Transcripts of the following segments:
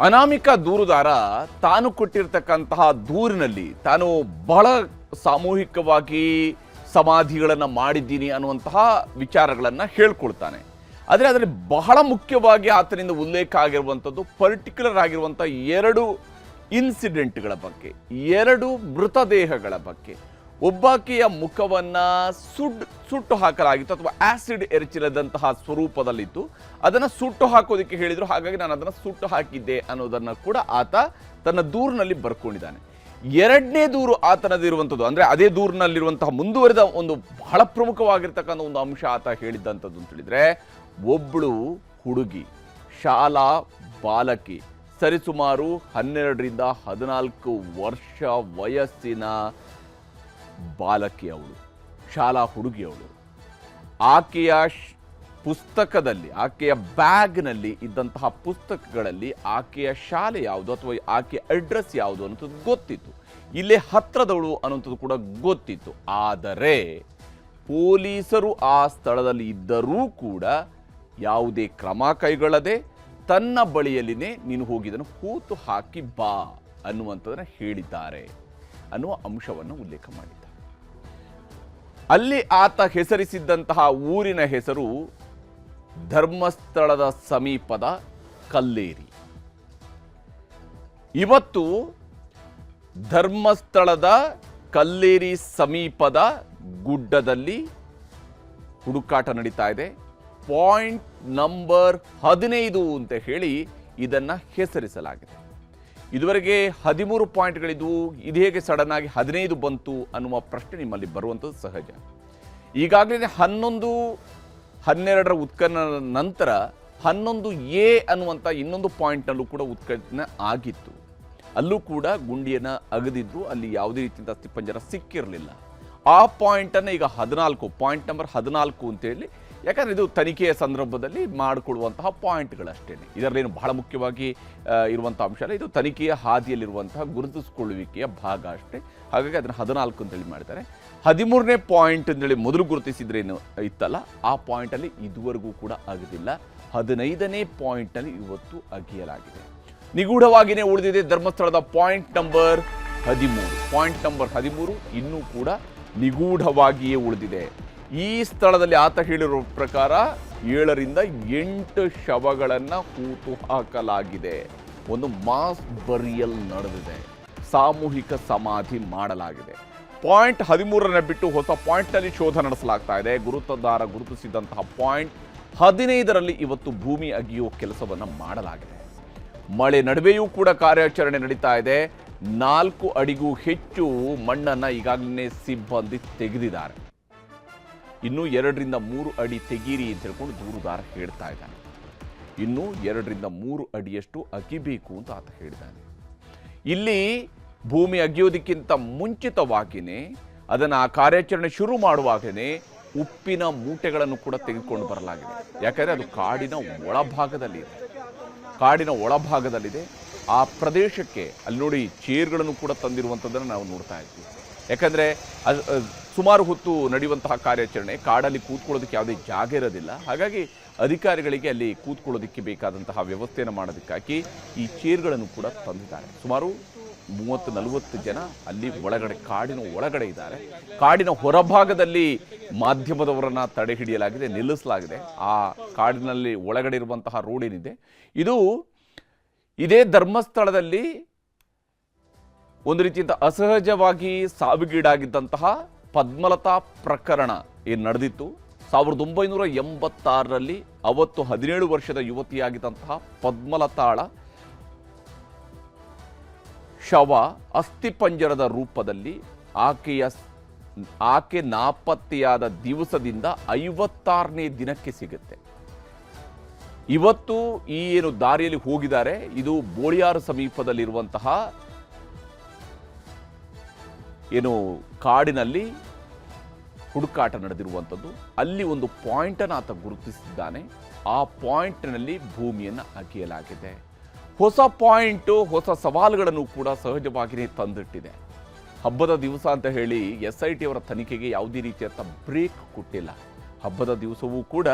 ಅನಾಮಿಕ ದೂರುದಾರ ತಾನು ಕೊಟ್ಟಿರ್ತಕ್ಕಂತಹ ದೂರಿನಲ್ಲಿ ತಾನು ಬಹಳ ಸಾಮೂಹಿಕವಾಗಿ ಸಮಾಧಿಗಳನ್ನು ಮಾಡಿದ್ದೀನಿ ಅನ್ನುವಂತಹ ವಿಚಾರಗಳನ್ನು ಹೇಳ್ಕೊಳ್ತಾನೆ. ಆದರೆ ಅದರಲ್ಲಿ ಬಹಳ ಮುಖ್ಯವಾಗಿ ಆತನಿಂದ ಉಲ್ಲೇಖ ಆಗಿರುವಂಥದ್ದು ಪರ್ಟಿಕ್ಯುಲರ್ ಆಗಿರುವಂಥ 2 ಇನ್ಸಿಡೆಂಟ್ಗಳ ಬಗ್ಗೆ, 2 ಮೃತದೇಹಗಳ ಬಗ್ಗೆ. ಒಬ್ಬಾಕೆಯ ಮುಖವನ್ನು ಸುಟ್ಟು ಹಾಕಲಾಗಿತ್ತು ಅಥವಾ ಆಸಿಡ್ ಎರಚಿಲ್ಲದಂತಹ ಸ್ವರೂಪದಲ್ಲಿತ್ತು. ಅದನ್ನು ಸುಟ್ಟು ಹಾಕೋದಕ್ಕೆ ಹೇಳಿದರು, ಹಾಗಾಗಿ ನಾನು ಅದನ್ನು ಸುಟ್ಟು ಹಾಕಿದ್ದೆ ಅನ್ನೋದನ್ನು ಕೂಡ ಆತ ತನ್ನ ದೂರಿನಲ್ಲಿ ಬರ್ಕೊಂಡಿದ್ದಾನೆ. 2ನೇ ದೂರು ಆತನದಿರುವಂಥದ್ದು, ಅಂದರೆ ಅದೇ ದೂರಿನಲ್ಲಿರುವಂತಹ ಮುಂದುವರೆದ ಒಂದು ಬಹಳ ಪ್ರಮುಖವಾಗಿರ್ತಕ್ಕಂಥ ಒಂದು ಅಂಶ ಆತ ಹೇಳಿದ್ದಂಥದ್ದು ಅಂತ ಹೇಳಿದ್ರೆ, ಒಬ್ಬಳು ಹುಡುಗಿ, ಶಾಲಾ ಬಾಲಕಿ, ಸರಿಸುಮಾರು 12ರಿಂದ 14 ವರ್ಷ ವಯಸ್ಸಿನ ಬಾಲಕಿ ಅವಳು, ಶಾಲಾ ಹುಡುಗಿ ಅವಳು. ಆಕೆಯ ಪುಸ್ತಕದಲ್ಲಿ, ಆಕೆಯ ಬ್ಯಾಗ್ನಲ್ಲಿ ಇದ್ದಂತಹ ಪುಸ್ತಕಗಳಲ್ಲಿ ಆಕೆಯ ಶಾಲೆ ಯಾವುದು ಅಥವಾ ಆಕೆಯ ಅಡ್ರೆಸ್ ಯಾವುದು ಅನ್ನೋದು ಗೊತ್ತಿತ್ತು. ಇಲ್ಲೇ ಹತ್ರದವಳು ಅನ್ನೋಂಥದ್ದು ಕೂಡ ಗೊತ್ತಿತ್ತು. ಆದರೆ ಪೊಲೀಸರು ಆ ಸ್ಥಳದಲ್ಲಿ ಇದ್ದರೂ ಕೂಡ ಯಾವುದೇ ಕ್ರಮ ಕೈಗೊಳ್ಳದೆ ತನ್ನ ಬಳಿಯಲ್ಲಿನೇ ನೀನು ಹೋಗಿದ್ದನ್ನು ಹೂತು ಹಾಕಿ ಬಾ ಅನ್ನುವಂಥದ್ದನ್ನು ಹೇಳಿದ್ದಾರೆ ಅನ್ನುವ ಅಂಶವನ್ನು ಉಲ್ಲೇಖ ಮಾಡಿದ್ದಾರೆ. ಅಲ್ಲಿ ಆತ ಹೆಸರಿಸಿದ್ದಂತಹ ಊರಿನ ಹೆಸರು ಧರ್ಮಸ್ಥಳದ ಸಮೀಪದ ಕಲ್ಲೇರಿ. ಇವತ್ತು ಧರ್ಮಸ್ಥಳದ ಕಲ್ಲೇರಿ ಸಮೀಪದ ಗುಡ್ಡದಲ್ಲಿ ಹುಡುಕಾಟ ನಡೀತಾ ಇದೆ. ಪಾಯಿಂಟ್ ನಂಬರ್ 15 ಅಂತ ಹೇಳಿ ಇದನ್ನು ಹೆಸರಿಸಲಾಗಿದೆ. ಇದುವರೆಗೆ 13 ಪಾಯಿಂಟ್ಗಳಿದ್ವು. ಇದು ಹೇಗೆ ಸಡನ್ ಆಗಿ 15 ಬಂತು ಅನ್ನುವ ಪ್ರಶ್ನೆ ನಿಮ್ಮಲ್ಲಿ ಬರುವಂಥದ್ದು ಸಹಜ. ಈಗಾಗಲೇ 11, 12ರ ಉತ್ಖನನ ನಂತರ 11A ಅನ್ನುವಂಥ ಇನ್ನೊಂದು ಪಾಯಿಂಟ್ನಲ್ಲೂ ಕೂಡ ಉತ್ಖನನ ಆಗಿತ್ತು. ಅಲ್ಲೂ ಕೂಡ ಗುಂಡಿಯನ್ನು ಅಗದಿದ್ರು, ಅಲ್ಲಿ ಯಾವುದೇ ರೀತಿಯಿಂದ ಅಸ್ಥಿಪಂಜರ ಸಿಕ್ಕಿರಲಿಲ್ಲ. ಆ ಪಾಯಿಂಟನ್ನು ಈಗ 14, ಪಾಯಿಂಟ್ ನಂಬರ್ 14 ಅಂತೇಳಿ, ಯಾಕಂದರೆ ಇದು ತನಿಖೆಯ ಸಂದರ್ಭದಲ್ಲಿ ಮಾಡಿಕೊಡುವಂತಹ ಪಾಯಿಂಟ್ಗಳಷ್ಟೇ. ಇದರಲ್ಲೇನು ಬಹಳ ಮುಖ್ಯವಾಗಿ ಇರುವಂಥ ಅಂಶ ಅಲ್ಲ, ಇದು ತನಿಖೆಯ ಹಾದಿಯಲ್ಲಿರುವಂತಹ ಗುರುತಿಸಿಕೊಳ್ಳುವಿಕೆಯ ಭಾಗ ಅಷ್ಟೇ. ಹಾಗಾಗಿ ಅದನ್ನು 14 ಅಂತೇಳಿ ಮಾಡ್ತಾರೆ. 13ನೇ ಪಾಯಿಂಟ್ ಅಂತೇಳಿ ಮೊದಲು ಗುರುತಿಸಿದ್ರೇನು ಇತ್ತಲ್ಲ, ಆ ಪಾಯಿಂಟಲ್ಲಿ ಇದುವರೆಗೂ ಕೂಡ ಆಗದಿಲ್ಲ. 15ನೇ ಪಾಯಿಂಟ್ನಲ್ಲಿ ಇವತ್ತು ಅಗಿಯಲಾಗಿದೆ. ನಿಗೂಢವಾಗಿಯೇ ಉಳಿದಿದೆ ಧರ್ಮಸ್ಥಳದ ಪಾಯಿಂಟ್ ನಂಬರ್ 13. ಪಾಯಿಂಟ್ ನಂಬರ್ 13 ಇನ್ನೂ ಕೂಡ ನಿಗೂಢವಾಗಿಯೇ ಉಳಿದಿದೆ. ಈ ಸ್ಥಳದಲ್ಲಿ ಆತ ಹೇಳಿರೋ ಪ್ರಕಾರ 7ರಿಂದ 8 ಶವಗಳನ್ನು ಹೂತು ಹಾಕಲಾಗಿದೆ. ಒಂದು ಮಾಸ್ ಬರಿಯಲ್ ನಡೆದಿದೆ, ಸಾಮೂಹಿಕ ಸಮಾಧಿ ಮಾಡಲಾಗಿದೆ. ಪಾಯಿಂಟ್ 13ರನ್ನ ಬಿಟ್ಟು ಹೊಸ ಪಾಯಿಂಟ್ನಲ್ಲಿ ಶೋಧ ನಡೆಸಲಾಗ್ತಾ ಇದೆ. ಗುರುತದಾರ ಗುರುತಿಸಿದಂತಹ ಪಾಯಿಂಟ್ 15ರಲ್ಲಿ ಇವತ್ತು ಭೂಮಿ ಅಗಿಯುವ ಕೆಲಸವನ್ನು ಮಾಡಲಾಗಿದೆ. ಮಳೆ ನಡುವೆಯೂ ಕೂಡ ಕಾರ್ಯಾಚರಣೆ ನಡೀತಾ ಇದೆ. 4 ಅಡಿಗೂ ಹೆಚ್ಚು ಮಣ್ಣನ್ನು ಈಗಾಗಲೇ ಸಿಬ್ಬಂದಿ ತೆಗೆದಿದ್ದಾರೆ. ಇನ್ನೂ 2ರಿಂದ 3 ಅಡಿ ತೆಗೀರಿ ಅಂತ ಹೇಳ್ಕೊಂಡು ದೂರುದಾರ ಹೇಳ್ತಾ ಇದ್ದಾನೆ. ಇನ್ನೂ 2ರಿಂದ 3 ಅಡಿಯಷ್ಟು ಅಗಿಬೇಕು ಅಂತ ಆತ ಹೇಳಿದ್ದಾನೆ. ಇಲ್ಲಿ ಭೂಮಿ ಅಗಿಯೋದಕ್ಕಿಂತ ಮುಂಚಿತವಾಗಿಯೇ ಅದನ್ನು ಆ ಕಾರ್ಯಾಚರಣೆ ಶುರು ಮಾಡುವಾಗಲೇ ಉಪ್ಪಿನ ಮೂಟೆಗಳನ್ನು ಕೂಡ ತೆಗೆದುಕೊಂಡು ಬರಲಾಗಿದೆ. ಯಾಕಂದರೆ ಅದು ಕಾಡಿನ ಒಳಭಾಗದಲ್ಲಿದೆ. ಆ ಪ್ರದೇಶಕ್ಕೆ ಅಲ್ಲಿ ನೋಡಿ ಚೇರ್ಗಳನ್ನು ಕೂಡ ತಂದಿರುವಂಥದ್ದನ್ನು ನಾವು ನೋಡ್ತಾ ಇದ್ವಿ. ಯಾಕಂದರೆ ಸುಮಾರು ಹೊತ್ತು ನಡೆಯುವಂತಹ ಕಾರ್ಯಾಚರಣೆ, ಕಾಡಲ್ಲಿ ಕೂತ್ಕೊಳ್ಳೋದಕ್ಕೆ ಯಾವುದೇ ಜಾಗ ಇರೋದಿಲ್ಲ. ಹಾಗಾಗಿ ಅಧಿಕಾರಿಗಳಿಗೆ ಅಲ್ಲಿ ಕೂತ್ಕೊಳ್ಳೋದಕ್ಕೆ ಬೇಕಾದಂತಹ ವ್ಯವಸ್ಥೆಯನ್ನು ಮಾಡೋದಕ್ಕಾಗಿ ಈ ಚೇರ್ಗಳನ್ನು ಕೂಡ ತಂದಿದ್ದಾರೆ. ಸುಮಾರು 30-40 ಜನ ಅಲ್ಲಿ ಒಳಗಡೆ, ಕಾಡಿನ ಒಳಗಡೆ ಇದ್ದಾರೆ. ಕಾಡಿನ ಹೊರಭಾಗದಲ್ಲಿ ಮಾಧ್ಯಮದವರನ್ನು ತಡೆ ಹಿಡಿಯಲಾಗಿದೆ, ನಿಲ್ಲಿಸಲಾಗಿದೆ. ಆ ಕಾಡಿನಲ್ಲಿ ಒಳಗಡೆ ಇರುವಂತಹ ರೋಡ್ ಏನಿದೆ, ಇದು ಇದೇ ಧರ್ಮಸ್ಥಳದಲ್ಲಿ ಒಂದು ರೀತಿಯಿಂದ ಅಸಹಜವಾಗಿ ಸಾವಿಗೀಡಾಗಿದ್ದಂತಹ ಪದ್ಮಲತಾ ಪ್ರಕರಣ ಏನು ನಡೆದಿತ್ತು 1986ರಲ್ಲಿ. ಅವತ್ತು 17 ವರ್ಷದ ಯುವತಿಯಾಗಿದ್ದಂತಹ ಪದ್ಮಲತಾಳ ಶವ ಅಸ್ಥಿಪಂಜರದ ರೂಪದಲ್ಲಿ ಆಕೆ ನಾಪತ್ತೆಯಾದ ದಿವಸದಿಂದ 56ನೇ ದಿನಕ್ಕೆ ಸಿಗುತ್ತೆ. ಇವತ್ತು ಈ ಏನು ದಾರಿಯಲ್ಲಿ ಹೋಗಿದ್ದಾರೆ, ಇದು ಬೋಳಿಯಾರು ಸಮೀಪದಲ್ಲಿರುವಂತಹ ಏನು ಕಾಡಿನಲ್ಲಿ ಹುಡುಕಾಟ ನಡೆದಿರುವಂಥದ್ದು. ಅಲ್ಲಿ ಒಂದು ಪಾಯಿಂಟನ್ನು ಆತ ಗುರುತಿಸಿದ್ದಾನೆ. ಆ ಪಾಯಿಂಟ್ನಲ್ಲಿ ಭೂಮಿಯನ್ನು ಅಗೆಯಲಾಗಿದೆ. ಹೊಸ ಪಾಯಿಂಟು, ಹೊಸ ಸವಾಲುಗಳನ್ನು ಕೂಡ ಸಹಜವಾಗಿಯೇ ತಂದಿಟ್ಟಿದೆ. ಹಬ್ಬದ ದಿವಸ ಅಂತ ಹೇಳಿ SIT ಅವರ ತನಿಖೆಗೆ ಯಾವುದೇ ರೀತಿಯಾದ ಬ್ರೇಕ್ ಕೊಟ್ಟಿಲ್ಲ. ಹಬ್ಬದ ದಿವಸವೂ ಕೂಡ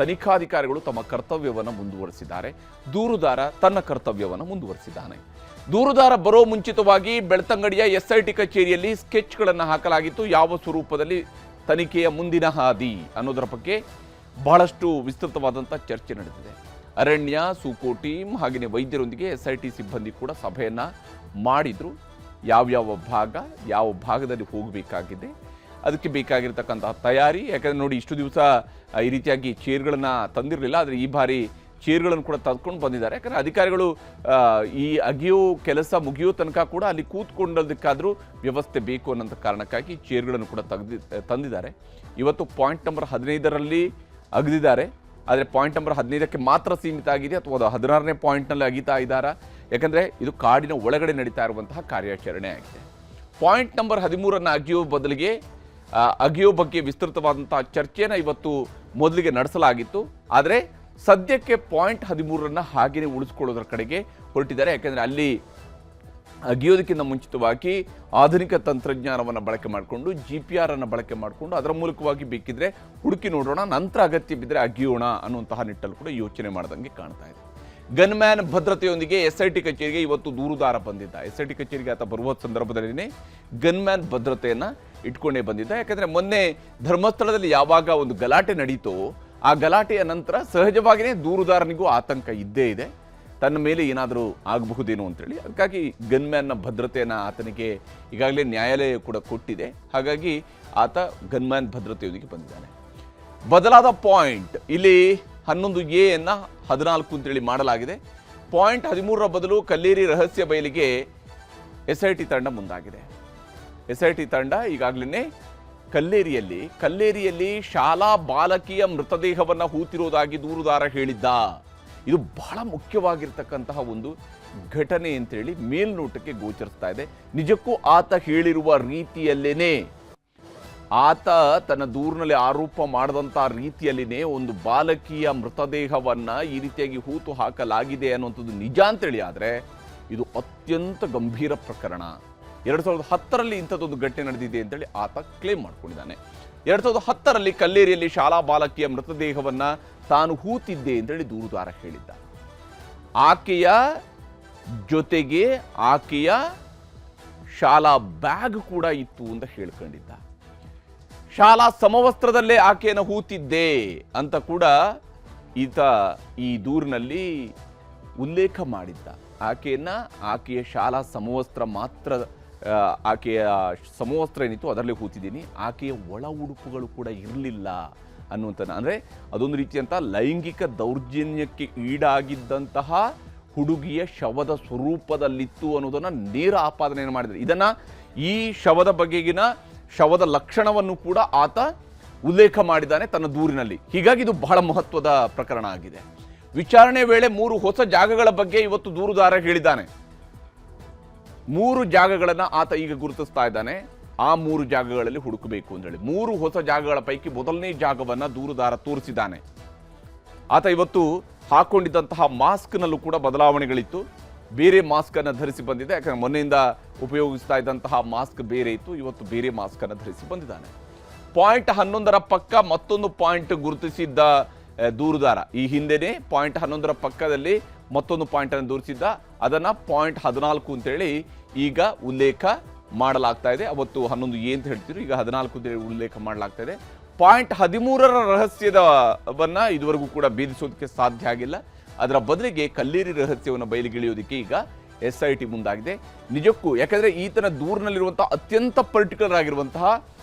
ತನಿಖಾಧಿಕಾರಿಗಳು ತಮ್ಮ ಕರ್ತವ್ಯವನ್ನು ಮುಂದುವರಿಸಿದ್ದಾರೆ. ದೂರುದಾರ ತನ್ನ ಕರ್ತವ್ಯವನ್ನು ಮುಂದುವರಿಸಿದ್ದಾನೆ. ದೂರುದಾರ ಬರೋ ಮುಂಚಿತವಾಗಿ ಬೆಳ್ತಂಗಡಿಯ SIT ಕಚೇರಿಯಲ್ಲಿ ಸ್ಕೆಚ್ಗಳನ್ನು ಹಾಕಲಾಗಿತ್ತು. ಯಾವ ಸ್ವರೂಪದಲ್ಲಿ ತನಿಖೆಯ ಮುಂದಿನ ಹಾದಿ ಅನ್ನೋದರ ಬಗ್ಗೆ ಬಹಳಷ್ಟು ವಿಸ್ತೃತವಾದಂಥ ಚರ್ಚೆ ನಡೆದಿದೆ. ಅರಣ್ಯ, ಸೂಕೋ ಟೀಮ್ ಹಾಗೆಯೇ ವೈದ್ಯರೊಂದಿಗೆ SIT ಸಿಬ್ಬಂದಿ ಕೂಡ ಸಭೆಯನ್ನು ಮಾಡಿದ್ರು. ಯಾವ ಭಾಗದಲ್ಲಿ ಹೋಗಬೇಕಾಗಿದೆ, ಅದಕ್ಕೆ ಬೇಕಾಗಿರ್ತಕ್ಕಂತಹ ತಯಾರಿ. ಯಾಕಂದರೆ ನೋಡಿ, ಇಷ್ಟು ದಿವಸ ಈ ರೀತಿಯಾಗಿ ಚೇರ್ಗಳನ್ನು ತಂದಿರಲಿಲ್ಲ, ಆದರೆ ಈ ಬಾರಿ ಚೇರ್ಗಳನ್ನು ಕೂಡ ತಂದ್ಕೊಂಡು ಬಂದಿದ್ದಾರೆ. ಯಾಕಂದರೆ ಅಧಿಕಾರಿಗಳು ಈ ಅಗಿಯೋ ಕೆಲಸ ಮುಗಿಯೋ ತನಕ ಕೂಡ ಅಲ್ಲಿ ಕೂತ್ಕೊಂಡೋದಕ್ಕಾದರೂ ವ್ಯವಸ್ಥೆ ಬೇಕು ಅನ್ನೋಂಥ ಕಾರಣಕ್ಕಾಗಿ ಚೇರ್ಗಳನ್ನು ಕೂಡ ತಂದಿದ್ದಾರೆ. ಇವತ್ತು ಪಾಯಿಂಟ್ ನಂಬರ್ 15ರಲ್ಲಿ ಅಗದಿದ್ದಾರೆ. ಆದರೆ ಪಾಯಿಂಟ್ ನಂಬರ್ 15ಕ್ಕೆ ಮಾತ್ರ ಸೀಮಿತ ಆಗಿದೆ ಅಥವಾ ಅದು 16ನೇ ಪಾಯಿಂಟ್ನಲ್ಲಿ ಅಗಿತಾ ಇದ್ದಾರಾ? ಯಾಕಂದರೆ ಇದು ಕಾಡಿನ ಒಳಗಡೆ ನಡೀತಾ ಇರುವಂತಹ ಕಾರ್ಯಾಚರಣೆ ಆಗಿದೆ. ಪಾಯಿಂಟ್ ನಂಬರ್ 13ಅನ್ನು ಅಗಿಯೋ ಬದಲಿಗೆ ಅಗಿಯೋ ಬಗ್ಗೆ ವಿಸ್ತೃತವಾದಂತಹ ಚರ್ಚೆಯನ್ನು ಇವತ್ತು ಮೊದಲಿಗೆ ನಡೆಸಲಾಗಿತ್ತು. ಆದರೆ ಸದ್ಯಕ್ಕೆ ಪಾಯಿಂಟ್ 13ಅನ್ನು ಹಾಗೆಯೇ ಉಳಿಸ್ಕೊಳ್ಳೋದ್ರ ಕಡೆಗೆ ಹೊರಟಿದ್ದಾರೆ. ಯಾಕೆಂದರೆ ಅಲ್ಲಿ ಅಗಿಯೋದಕ್ಕಿಂತ ಮುಂಚಿತವಾಗಿ ಆಧುನಿಕ ತಂತ್ರಜ್ಞಾನವನ್ನು ಬಳಕೆ ಮಾಡಿಕೊಂಡು GPR ಅನ್ನು ಬಳಕೆ ಮಾಡಿಕೊಂಡು ಅದರ ಮೂಲಕವಾಗಿ ಬೇಕಿದ್ರೆ ಹುಡುಕಿ ನೋಡೋಣ, ನಂತರ ಅಗತ್ಯ ಬಿದ್ದರೆ ಅಗಿಯೋಣ ಅನ್ನುವಂತಹ ನಿಟ್ಟಲ್ಲಿ ಕೂಡ ಯೋಚನೆ ಮಾಡ್ದಂಗೆ ಕಾಣ್ತಾ ಇದೆ. ಗನ್ಮ್ಯಾನ್ ಭದ್ರತೆಯೊಂದಿಗೆ SIT ಕಚೇರಿಗೆ ಇವತ್ತು ದೂರುದಾರ ಬಂದಿದ್ದ. SIT ಕಚೇರಿಗೆ ಆತ ಬರುವ ಸಂದರ್ಭದಲ್ಲಿನೇ ಗನ್ಮ್ಯಾನ್ ಭದ್ರತೆಯನ್ನು ಇಟ್ಕೊಂಡೇ ಬಂದಿದ್ದ. ಯಾಕಂದರೆ ಮೊನ್ನೆ ಧರ್ಮಸ್ಥಳದಲ್ಲಿ ಯಾವಾಗ ಒಂದು ಗಲಾಟೆ ನಡೀತೋ ಆ ಗಲಾಟೆಯ ನಂತರ ಸಹಜವಾಗಿಯೇ ದೂರುದಾರನಿಗೂ ಆತಂಕ ಇದ್ದೇ ಇದೆ, ತನ್ನ ಮೇಲೆ ಏನಾದರೂ ಆಗಬಹುದೇನೋ ಅಂತೇಳಿ. ಅದಕ್ಕಾಗಿ ಗನ್ಮ್ಯಾನ್ನ ಭದ್ರತೆಯನ್ನು ಆತನಿಗೆ ಈಗಾಗಲೇ ನ್ಯಾಯಾಲಯ ಕೂಡ ಕೊಟ್ಟಿದೆ. ಹಾಗಾಗಿ ಆತ ಗನ್ಮ್ಯಾನ್ ಭದ್ರತೆಯೊಂದಿಗೆ ಬಂದಿದ್ದಾನೆ. ಬದಲಾದ ಪಾಯಿಂಟ್ ಇಲ್ಲಿ 11A ಅನ್ನು 14 ಅಂತೇಳಿ ಮಾಡಲಾಗಿದೆ. ಪಾಯಿಂಟ್ 13ರ ಬದಲು ಕಲ್ಲೇರಿ ರಹಸ್ಯ ಬಯಲಿಗೆ SIT ತಂಡ ಮುಂದಾಗಿದೆ. SIT ತಂಡ ಈಗಾಗಲೇ ಕಲ್ಲೇರಿಯಲ್ಲಿ ಶಾಲಾ ಬಾಲಕಿಯ ಮೃತದೇಹವನ್ನು ಹೂತಿರುವುದಾಗಿ ದೂರುದಾರ ಹೇಳಿದ್ದ. ಇದು ಬಹಳ ಮುಖ್ಯವಾಗಿರ್ತಕ್ಕಂತಹ ಒಂದು ಘಟನೆ ಅಂತೇಳಿ ಮೇಲ್ನೋಟಕ್ಕೆ ಗೋಚರಿಸ್ತಾ ಇದೆ. ನಿಜಕ್ಕೂ ಆತ ಹೇಳಿರುವ ರೀತಿಯಲ್ಲೇನೆ, ಆತ ತನ್ನ ದೂರಿನಲ್ಲಿ ಆರೋಪ ಮಾಡಿದಂಥ ರೀತಿಯಲ್ಲಿನೇ ಒಂದು ಬಾಲಕಿಯ ಮೃತದೇಹವನ್ನು ಈ ರೀತಿಯಾಗಿ ಹೂತು ಹಾಕಲಾಗಿದೆ ಅನ್ನುವಂಥದ್ದು ನಿಜ ಅಂತೇಳಿ ಆದರೆ ಇದು ಅತ್ಯಂತ ಗಂಭೀರ ಪ್ರಕರಣ. 2010ರಲ್ಲಿ ಇಂಥದ್ದೊಂದು ಘಟನೆ ನಡೆದಿದೆ ಅಂತೇಳಿ ಆತ ಕ್ಲೇಮ್ ಮಾಡ್ಕೊಂಡಿದ್ದಾನೆ. 2010ರಲ್ಲಿ ಕಲ್ಲೇರಿಯಲ್ಲಿ ಶಾಲಾ ಬಾಲಕಿಯ ಮೃತದೇಹವನ್ನು ತಾನು ಹೂತಿದ್ದೆ ಅಂತೇಳಿ ದೂರುದಾರ ಹೇಳಿದ್ದ. ಆಕೆಯ ಜೊತೆಗೆ ಆಕೆಯ ಶಾಲಾ ಬ್ಯಾಗ್ ಕೂಡ ಇತ್ತು ಅಂತ ಹೇಳ್ಕೊಂಡಿದ್ದ. ಶಾಲಾ ಸಮವಸ್ತ್ರದಲ್ಲೇ ಆಕೆಯನ್ನು ಹೂತಿದ್ದೆ ಅಂತ ಕೂಡ ಈತ ಈ ದೂರಿನಲ್ಲಿ ಉಲ್ಲೇಖ ಮಾಡಿದ್ದ. ಆಕೆಯ ಶಾಲಾ ಸಮವಸ್ತ್ರ ಮಾತ್ರ, ಆಕೆಯ ಸಮವಸ್ತ್ರ ಏನಿತ್ತು ಅದರಲ್ಲಿ ಹೂತಿದ್ದೀನಿ, ಆಕೆಯ ಒಳ ಉಡುಪುಗಳು ಕೂಡ ಇರಲಿಲ್ಲ ಅನ್ನುವಂಥ, ಅಂದರೆ ಅದೊಂದು ರೀತಿಯಂಥ ಲೈಂಗಿಕ ದೌರ್ಜನ್ಯಕ್ಕೆ ಈಡಾಗಿದ್ದಂತಹ ಹುಡುಗಿಯ ಶವದ ಸ್ವರೂಪದಲ್ಲಿತ್ತು ಅನ್ನೋದನ್ನು ನೇರ ಆಪಾದನೆಯನ್ನು ಮಾಡಿದ್ದಾರೆ. ಇದನ್ನು ಈ ಶವದ ಬಗೆಗಿನ ಶವದ ಲಕ್ಷಣವನ್ನು ಕೂಡ ಆತ ಉಲ್ಲೇಖ ಮಾಡಿದ್ದಾನೆ ತನ್ನ ದೂರಿನಲ್ಲಿ. ಹೀಗಾಗಿ ಇದು ಬಹಳ ಮಹತ್ವದ ಪ್ರಕರಣ ಆಗಿದೆ. ವಿಚಾರಣೆ ವೇಳೆ 3 ಹೊಸ ಜಾಗಗಳ ಬಗ್ಗೆ ಇವತ್ತು ದೂರುದಾರ ಹೇಳಿದ್ದಾನೆ. 3 ಜಾಗಗಳನ್ನು ಆತ ಈಗ ಗುರುತಿಸ್ತಾ ಇದ್ದಾನೆ. ಆ 3 ಜಾಗಗಳಲ್ಲಿ ಹುಡುಕಬೇಕು ಅಂತೇಳಿ 3 ಹೊಸ ಜಾಗಗಳ ಪೈಕಿ ಮೊದಲನೇ ಜಾಗವನ್ನು ದೂರುದಾರ ತೋರಿಸಿದ್ದಾನೆ. ಆತ ಇವತ್ತು ಹಾಕೊಂಡಿದ್ದಂತಹ ಮಾಸ್ಕ್ನಲ್ಲೂ ಕೂಡ ಬದಲಾವಣೆಗಳಿತ್ತು. ಬೇರೆ ಮಾಸ್ಕನ್ನು ಧರಿಸಿ ಬಂದಿದೆ. ಯಾಕಂದರೆ ಮೊನ್ನೆಯಿಂದ ಉಪಯೋಗಿಸ್ತಾ ಇದ್ದಂತಹ ಮಾಸ್ಕ್ ಬೇರೆ ಇತ್ತು, ಇವತ್ತು ಬೇರೆ ಮಾಸ್ಕನ್ನು ಧರಿಸಿ ಬಂದಿದ್ದಾನೆ. ಪಾಯಿಂಟ್ 11ರ ಪಕ್ಕ ಮತ್ತೊಂದು ಪಾಯಿಂಟ್ ಗುರುತಿಸಿದ್ದ ದೂರುದಾರ ಈ ಹಿಂದೆನೇ ಪಾಯಿಂಟ್ 11ರ ಪಕ್ಕದಲ್ಲಿ ಮತ್ತೊಂದು ಪಾಯಿಂಟನ್ನು ದೂರಿಸಿದ್ದ. ಅದನ್ನು ಪಾಯಿಂಟ್ 14 ಅಂತೇಳಿ ಈಗ ಉಲ್ಲೇಖ ಮಾಡಲಾಗ್ತಾ ಇದೆ. ಅವತ್ತು 11A ಅಂತ ಹೇಳ್ತಿದ್ರು, ಈಗ 14 ಅಂತೇಳಿ ಉಲ್ಲೇಖ ಮಾಡಲಾಗ್ತಾ ಇದೆ. ಪಾಯಿಂಟ್ 13ರ ರಹಸ್ಯದವನ್ನು ಇದುವರೆಗೂ ಕೂಡ ಭೇದಿಸೋದಕ್ಕೆ ಸಾಧ್ಯ ಆಗಿಲ್ಲ. ಅದರ ಬದಲಿಗೆ ಕಲ್ಲೇರಿ ರಹಸ್ಯವನ್ನು ಬಯಲಿಗಿಳಿಯೋದಕ್ಕೆ ಈಗ SIT ಮುಂದಾಗಿದೆ. ನಿಜಕ್ಕೂ ಯಾಕಂದರೆ ಈತನ ದೂರಿನಲ್ಲಿರುವಂತಹ ಅತ್ಯಂತ ಪರ್ಟಿಕ್ಯುಲರ್ ಆಗಿರುವಂತಹ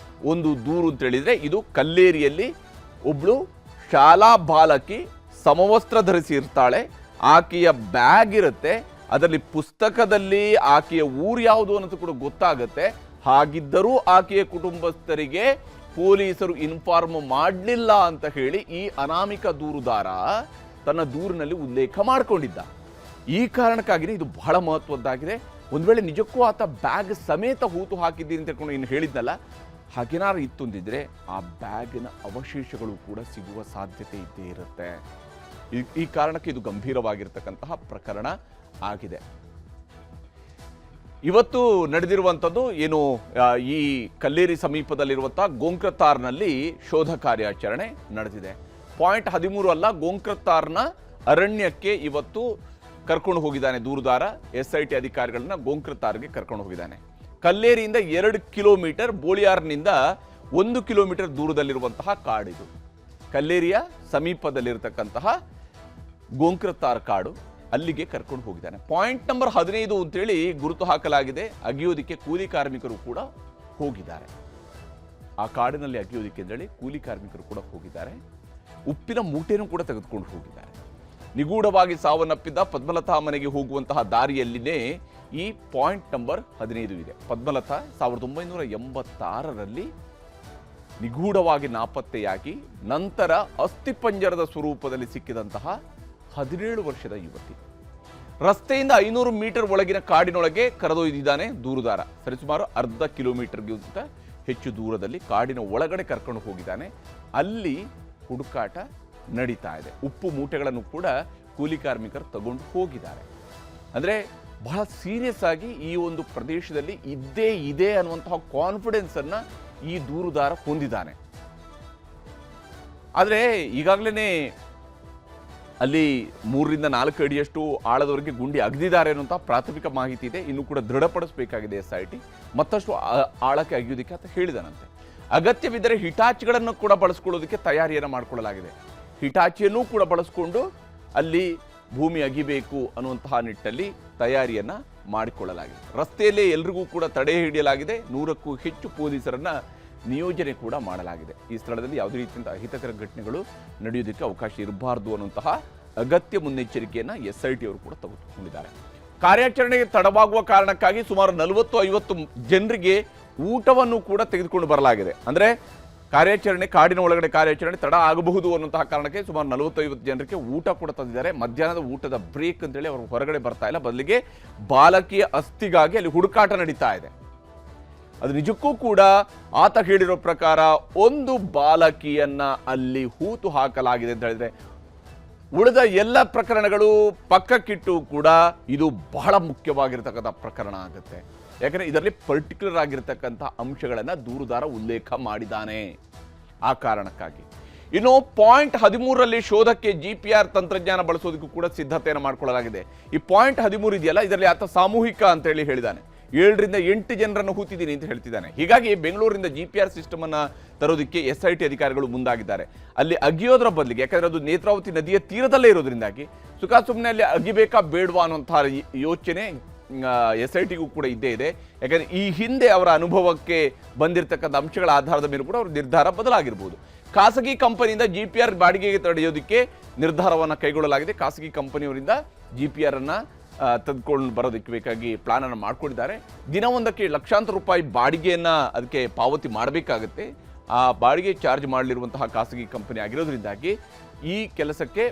ಒಂದು ದೂರು ಅಂತ ಹೇಳಿದರೆ ಇದು ಕಲ್ಲೇರಿಯಲ್ಲಿ ಒಬ್ಳು ಶಾಲಾ ಬಾಲಕಿ ಸಮವಸ್ತ್ರ ಧರಿಸಿ ಇರ್ತಾಳೆ, ಆಕೆಯ ಬ್ಯಾಗ್ ಇರುತ್ತೆ, ಅದರಲ್ಲಿ ಪುಸ್ತಕದಲ್ಲಿ ಆಕೆಯ ಊರು ಯಾವುದು ಅನ್ನೋದು ಕೂಡ ಗೊತ್ತಾಗುತ್ತೆ. ಹಾಗಿದ್ದರೂ ಆಕೆಯ ಕುಟುಂಬಸ್ಥರಿಗೆ ಪೊಲೀಸರು ಇನ್ಫಾರ್ಮ್ ಮಾಡಲಿಲ್ಲ ಅಂತ ಹೇಳಿ ಈ ಅನಾಮಿಕ ದೂರುದಾರ ತನ್ನ ದೂರಿನಲ್ಲಿ ಉಲ್ಲೇಖ ಮಾಡಿಕೊಂಡಿದ್ದ. ಈ ಕಾರಣಕ್ಕಾಗಿಯೇ ಇದು ಬಹಳ ಮಹತ್ವದ್ದಾಗಿದೆ. ಒಂದು ವೇಳೆ ನಿಜಕ್ಕೂ ಆತ ಬ್ಯಾಗ್ ಸಮೇತ ಹೂತು ಹಾಕಿದ್ದೀನಿ ಅಂತ ಹೇಳ್ಕೊಂಡು ಇನ್ನು ಹೇಳಿದ್ನಲ್ಲ, ಹಾಗೇನಾದ್ರು ಇತ್ತೊಂದಿದ್ರೆ ಆ ಬ್ಯಾಗಿನ ಅವಶೇಷಗಳು ಕೂಡ ಸಿಗುವ ಸಾಧ್ಯತೆ ಇದ್ದೇ ಇರುತ್ತೆ. ಈ ಕಾರಣಕ್ಕೆ ಇದು ಗಂಭೀರವಾಗಿರ್ತಕ್ಕಂತಹ ಪ್ರಕರಣ ಆಗಿದೆ. ಇವತ್ತು ನಡೆದಿರುವಂಥದ್ದು ಏನು, ಈ ಕಲ್ಲೇರಿ ಸಮೀಪದಲ್ಲಿರುವಂತಹ ಗೋಂಕ್ರತಾರ್ನಲ್ಲಿ ಶೋಧ ಕಾರ್ಯಾಚರಣೆ ನಡೆದಿದೆ. .13 ಅಲ್ಲ, ಗೋಂಕ್ರತಾರ್ನ ಅರಣ್ಯಕ್ಕೆ ಇವತ್ತು ಕರ್ಕೊಂಡು ಹೋಗಿದ್ದಾನೆ ದೂರುದಾರ. SIT ಅಧಿಕಾರಿಗಳನ್ನ ಗೋಂಕ್ರತಾರ್ಗೆ ಕರ್ಕೊಂಡು ಹೋಗಿದ್ದಾನೆ. ಕಲ್ಲೇರಿಯಿಂದ 2 ಕಿಲೋಮೀಟರ್, ಬೋಳಿಯಾರ್ನಿಂದ 1 ಕಿಲೋಮೀಟರ್ ದೂರದಲ್ಲಿರುವಂತಹ ಕಾಡಿದು. ಕಲ್ಲೇರಿಯ ಸಮೀಪದಲ್ಲಿರತಕ್ಕಂತಹ ಗೋಂಕ್ರತಾರ್ ಕಾಡು, ಅಲ್ಲಿಗೆ ಕರ್ಕೊಂಡು ಹೋಗಿದ್ದಾನೆ. .15 ಅಂತೇಳಿ ಗುರುತು ಹಾಕಲಾಗಿದೆ. ಅಗಿಯೋದಿಕ್ಕೆ ಕೂಲಿ ಕಾರ್ಮಿಕರು ಕೂಡ ಹೋಗಿದ್ದಾರೆ. ಆ ಕಾಡಿನಲ್ಲಿ ಅಗಿಯೋದಿಕ್ಕೆ ಅಂತೇಳಿ ಕೂಲಿ ಕಾರ್ಮಿಕರು ಕೂಡ ಹೋಗಿದ್ದಾರೆ. ಉಪ್ಪಿನ ಮೂಟೆನೂ ಕೂಡ ತೆಗೆದುಕೊಂಡು ಹೋಗಿದ್ದಾರೆ. ನಿಗೂಢವಾಗಿ ಸಾವನ್ನಪ್ಪಿದ್ದ ಪದ್ಮಲತಾ ಮನೆಗೆ ಹೋಗುವಂತಹ ದಾರಿಯಲ್ಲಿನೇ ಈ .15 ಇದೆ. ಪದ್ಮಲತಾ 1986ರಲ್ಲಿ ನಿಗೂಢವಾಗಿ ನಾಪತ್ತೆಯಾಗಿ ನಂತರ ಅಸ್ಥಿಪಂಜರದ ಸ್ವರೂಪದಲ್ಲಿ ಸಿಕ್ಕಿದಂತಹ 17 ವರ್ಷದ ಯುವತಿ. ರಸ್ತೆಯಿಂದ 500 ಮೀಟರ್ ಒಳಗಿನ ಕಾಡಿನೊಳಗೆ ಕರೆದೊಯ್ದಿದ್ದಾನೆ ದೂರುದಾರ. ಸರಿಸುಮಾರು ಅರ್ಧ ಕಿಲೋಮೀಟರ್ಗಿಂತ ಹೆಚ್ಚು ದೂರದಲ್ಲಿ ಕಾಡಿನ ಒಳಗಡೆ ಕರ್ಕೊಂಡು ಹೋಗಿದ್ದಾನೆ. ಅಲ್ಲಿ ಹುಡುಕಾಟ ನಡೀತಾ ಇದೆ. ಉಪ್ಪು ಮೂಟೆಗಳನ್ನು ಕೂಡ ಕೂಲಿ ಕಾರ್ಮಿಕರು ತಗೊಂಡು ಹೋಗಿದ್ದಾರೆ. ಅಂದರೆ ಬಹಳ ಸೀರಿಯಸ್ ಆಗಿ ಈ ಒಂದು ಪ್ರದೇಶದಲ್ಲಿ ಇದ್ದೇ ಇದೆ ಅನ್ನುವಂತಹ ಕಾನ್ಫಿಡೆನ್ಸ್ ಅನ್ನ ಈ ದೂರುದಾರ ಹೊಂದಿದ್ದಾನೆ. ಆದರೆ ಈಗಾಗಲೇ ಅಲ್ಲಿ 3 ರಿಂದ 4 ಅಡಿಯಷ್ಟು ಆಳದವರೆಗೆ ಗುಂಡಿ ಅಗೆದಿದ್ದಾರೆ ಅನ್ನುವಂತಹ ಪ್ರಾಥಮಿಕ ಮಾಹಿತಿ ಇದೆ. ಇನ್ನು ಕೂಡ ದೃಢಪಡಿಸಬೇಕಾಗಿದೆ SIT. ಮತ್ತಷ್ಟು ಆಳಕ್ಕೆ ಅಗೆಯೋದಕ್ಕೆ ಅಂತ ಹೇಳಿದಾನಂತೆ. ಅಗತ್ಯವಿದ್ದರೆ ಹಿಟಾಚಿಗಳನ್ನು ಕೂಡ ಬಳಸ್ಕೊಳ್ಳೋದಕ್ಕೆ ತಯಾರಿಯನ್ನು ಮಾಡಿಕೊಳ್ಳಲಾಗಿದೆ. ಹಿಟಾಚಿಯನ್ನು ಕೂಡ ಬಳಸಿಕೊಂಡು ಅಲ್ಲಿ ಭೂಮಿ ಅಗಿಬೇಕು ಅನ್ನುವಂತಹ ನಿಟ್ಟಲ್ಲಿ ತಯಾರಿಯನ್ನ ಮಾಡಿಕೊಳ್ಳಲಾಗಿದೆ. ರಸ್ತೆಯಲ್ಲೇ ಎಲ್ರಿಗೂ ಕೂಡ ತಡೆ ಹಿಡಿಯಲಾಗಿದೆ. 100ಕ್ಕೂ ಹೆಚ್ಚು ಪೊಲೀಸರನ್ನ ನಿಯೋಜನೆ ಕೂಡ ಮಾಡಲಾಗಿದೆ. ಈ ಸ್ಥಳದಲ್ಲಿ ಯಾವುದೇ ರೀತಿಯಿಂದ ಅಹಿತಕರ ಘಟನೆಗಳು ನಡೆಯುವುದಕ್ಕೆ ಅವಕಾಶ ಇರಬಾರದು ಅನ್ನುವಂತಹ ಅಗತ್ಯ ಮುನ್ನೆಚ್ಚರಿಕೆಯನ್ನು SIT ಅವರು ಕೂಡ ತೆಗೆದುಕೊಂಡಿದ್ದಾರೆ. ಕಾರ್ಯಾಚರಣೆಗೆ ತಡವಾಗುವ ಕಾರಣಕ್ಕಾಗಿ ಸುಮಾರು 40-50 ಜನರಿಗೆ ಊಟವನ್ನು ಕೂಡ ತೆಗೆದುಕೊಂಡು ಬರಲಾಗಿದೆ. ಅಂದರೆ ಕಾಡಿನ ಒಳಗಡೆ ಕಾರ್ಯಾಚರಣೆ ತಡ ಆಗಬಹುದು ಅನ್ನುವಂತಹ ಕಾರಣಕ್ಕೆ ಸುಮಾರು 40-50 ಜನರಿಗೆ ಊಟ ಕೂಡ ತಂದಿದ್ದಾರೆ. ಮಧ್ಯಾಹ್ನದ ಊಟದ ಬ್ರೇಕ್ ಅಂತೇಳಿ ಅವರು ಹೊರಗಡೆ ಬರ್ತಾ ಇಲ್ಲ, ಬದಲಿಗೆ ಬಾಲಕಿಯ ಅಸ್ಥಿಗಾಗಿ ಅಲ್ಲಿ ಹುಡುಕಾಟ ನಡೀತಾ ಇದೆ. ಅದು ನಿಜಕ್ಕೂ ಕೂಡ ಆತ ಹೇಳಿರೋ ಪ್ರಕಾರ ಒಂದು ಬಾಲಕಿಯನ್ನ ಅಲ್ಲಿ ಹೂತು ಹಾಕಲಾಗಿದೆ ಅಂತ ಹೇಳಿದ್ರೆ, ಉಳಿದ ಎಲ್ಲ ಪ್ರಕರಣಗಳು ಪಕ್ಕಕ್ಕಿಟ್ಟು ಕೂಡ ಇದು ಬಹಳ ಮುಖ್ಯವಾಗಿರ್ತಕ್ಕಂಥ ಪ್ರಕರಣ ಆಗುತ್ತೆ. ಯಾಕಂದ್ರೆ ಇದರಲ್ಲಿ ಪರ್ಟಿಕ್ಯುಲರ್ ಆಗಿರ್ತಕ್ಕಂಥ ಅಂಶಗಳನ್ನ ದೂರುದಾರ ಉಲ್ಲೇಖ ಮಾಡಿದ್ದಾನೆ. ಆ ಕಾರಣಕ್ಕಾಗಿ ಇನ್ನು .13ರಲ್ಲಿ ಶೋಧಕ್ಕೆ GPR ತಂತ್ರಜ್ಞಾನ ಬಳಸೋದಕ್ಕೂ ಕೂಡ ಸಿದ್ಧತೆಯನ್ನು ಮಾಡಿಕೊಳ್ಳಲಾಗಿದೆ. ಈ .13 ಇದೆಯಲ್ಲ, ಇದರಲ್ಲಿ ಆತ ಸಾಮೂಹಿಕ ಅಂತ ಹೇಳಿ ಹೇಳಿದಾನೆ. 7 ರಿಂದ 8 ಜನರನ್ನು ಹೂತಿದ್ದೀನಿ ಅಂತ ಹೇಳ್ತಿದ್ದಾನೆ. ಹೀಗಾಗಿ ಬೆಂಗಳೂರಿನಿಂದ GPR ಸಿಸ್ಟಮ್ ಅನ್ನ ತರೋದಕ್ಕೆ SIT ಅಧಿಕಾರಿಗಳು ಮುಂದಾಗಿದ್ದಾರೆ. ಅಲ್ಲಿ ಅಗಿಯೋದ್ರ ಬದಲಿಗೆ, ಯಾಕಂದ್ರೆ ಅದು ನೇತ್ರಾವತಿ ನದಿಯ ತೀರದಲ್ಲೇ ಇರೋದ್ರಿಂದಾಗಿ ಸುಮ್ಮನೆ ಅಲ್ಲಿ ಅಗಿಬೇಕಾ ಬೇಡವಾ ಅನ್ನುವಂತಹ ಯೋಚನೆ SITಗೂ ಕೂಡ ಇದ್ದೇ ಇದೆ. ಯಾಕಂದ್ರೆ ಈ ಹಿಂದೆ ಅವರ ಅನುಭವಕ್ಕೆ ಬಂದಿರತಕ್ಕಂಥ ಅಂಶಗಳ ಆಧಾರದ ಮೇಲೆ ಕೂಡ ಅವ್ರ ನಿರ್ಧಾರ ಬದಲಾಗಿರ್ಬೋದು. ಖಾಸಗಿ ಕಂಪನಿಯಿಂದ GPR ಬಾಡಿಗೆಗೆ ತಡೆಯೋದಕ್ಕೆ ನಿರ್ಧಾರವನ್ನು ಕೈಗೊಳ್ಳಲಾಗಿದೆ. ಖಾಸಗಿ ಕಂಪನಿಯವರಿಂದ GPR ಅನ್ನ ತೆಗೆದುಕೊಂಡು ಬರೋದಕ್ಕೆ ಬೇಕಾಗಿ ಪ್ಲಾನ್ ಅನ್ನು ಮಾಡ್ಕೊಂಡಿದ್ದಾರೆ. ದಿನವೊಂದಕ್ಕೆ ಲಕ್ಷಾಂತರ ರೂಪಾಯಿ ಬಾಡಿಗೆಯನ್ನ ಅದಕ್ಕೆ ಪಾವತಿ ಮಾಡಬೇಕಾಗುತ್ತೆ. ಆ ಬಾಡಿಗೆ ಚಾರ್ಜ್ ಮಾಡಲಿರುವಂತಹ ಖಾಸಗಿ ಕಂಪನಿ ಆಗಿರೋದ್ರಿಂದಾಗಿ ಈ ಕೆಲಸಕ್ಕೆ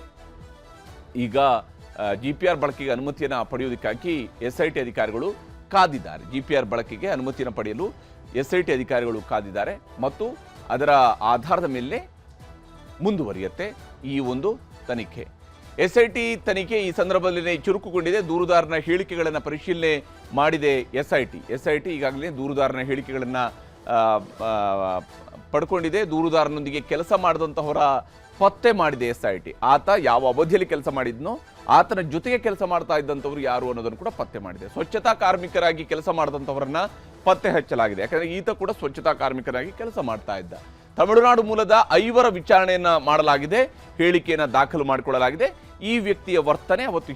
ಈಗ GPR ಬಳಕೆಗೆ ಅನುಮತಿಯನ್ನು ಪಡೆಯೋದಕ್ಕಾಗಿ SIT ಅಧಿಕಾರಿಗಳು ಕಾದಿದ್ದಾರೆ. GPR ಬಳಕೆಗೆ ಅನುಮತಿಯನ್ನು ಪಡೆಯಲು SIT ಅಧಿಕಾರಿಗಳು ಕಾದಿದ್ದಾರೆ ಮತ್ತು ಅದರ ಆಧಾರದ ಮೇಲೆ ಮುಂದುವರಿಯುತ್ತೆ ಈ ಒಂದು ತನಿಖೆ. SIT ತನಿಖೆ ಈ ಸಂದರ್ಭದಲ್ಲಿ ಚುರುಕುಗೊಂಡಿದೆ. ದೂರುದಾರನ ಹೇಳಿಕೆಗಳನ್ನು ಪರಿಶೀಲನೆ ಮಾಡಿದೆ SIT ಈಗಾಗಲೇ ದೂರುದಾರನ ಹೇಳಿಕೆಗಳನ್ನು ಪಡ್ಕೊಂಡಿದೆ. ದೂರುದಾರನೊಂದಿಗೆ ಕೆಲಸ ಮಾಡಿದಂಥವರ ಪತ್ತೆ ಮಾಡಿದೆ SIT. ಆತ ಯಾವ ಅವಧಿಯಲ್ಲಿ ಕೆಲಸ ಮಾಡಿದ್ನೋ ಆತನ ಜೊತೆಗೆ ಕೆಲಸ ಮಾಡ್ತಾ ಇದ್ದಂಥವ್ರು ಯಾರು ಅನ್ನೋದನ್ನು ಕೂಡ ಪತ್ತೆ ಮಾಡಿದೆ. ಸ್ವಚ್ಛತಾ ಕಾರ್ಮಿಕರಾಗಿ ಕೆಲಸ ಮಾಡಿದಂಥವರನ್ನ ಪತ್ತೆ ಹಚ್ಚಲಾಗಿದೆ. ಯಾಕಂದ್ರೆ ಈತ ಕೂಡ ಸ್ವಚ್ಛತಾ ಕಾರ್ಮಿಕರಾಗಿ ಕೆಲಸ ಮಾಡ್ತಾ ಇದ್ದ. ತಮಿಳುನಾಡು ಮೂಲದ 5 ವಿಚಾರಣೆಯನ್ನ ಮಾಡಲಾಗಿದೆ. ಹೇಳಿಕೆಯನ್ನು ದಾಖಲು ಮಾಡಿಕೊಳ್ಳಲಾಗಿದೆ. ಈ ವ್ಯಕ್ತಿಯ ವರ್ತನೆ ಅವತ್ತು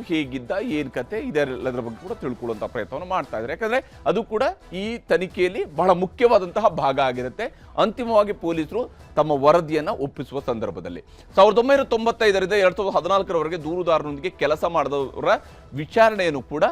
ಹೇಗಿದ್ದ, ಏನ್ ಕತೆ, ಇದೆಲ್ಲದರ ಬಗ್ಗೆ ಕೂಡ ತಿಳ್ಕೊಳ್ಳುವಂತಹ ಪ್ರಯತ್ನವನ್ನು ಮಾಡ್ತಾ ಇದ್ದಾರೆ. ಯಾಕಂದ್ರೆ ಅದು ಕೂಡ ಈ ತನಿಖೆಯಲ್ಲಿ ಬಹಳ ಮುಖ್ಯವಾದಂತಹ ಭಾಗ ಆಗಿರುತ್ತೆ. ಅಂತಿಮವಾಗಿ ಪೊಲೀಸರು ತಮ್ಮ ವರದಿಯನ್ನ ಒಪ್ಪಿಸುವ ಸಂದರ್ಭದಲ್ಲಿ 1995ರಿಂದ 2014ರವರೆಗೆ ದೂರುದಾರನೊಂದಿಗೆ ಕೆಲಸ ಮಾಡಿದವರ ವಿಚಾರಣೆಯನ್ನು ಕೂಡ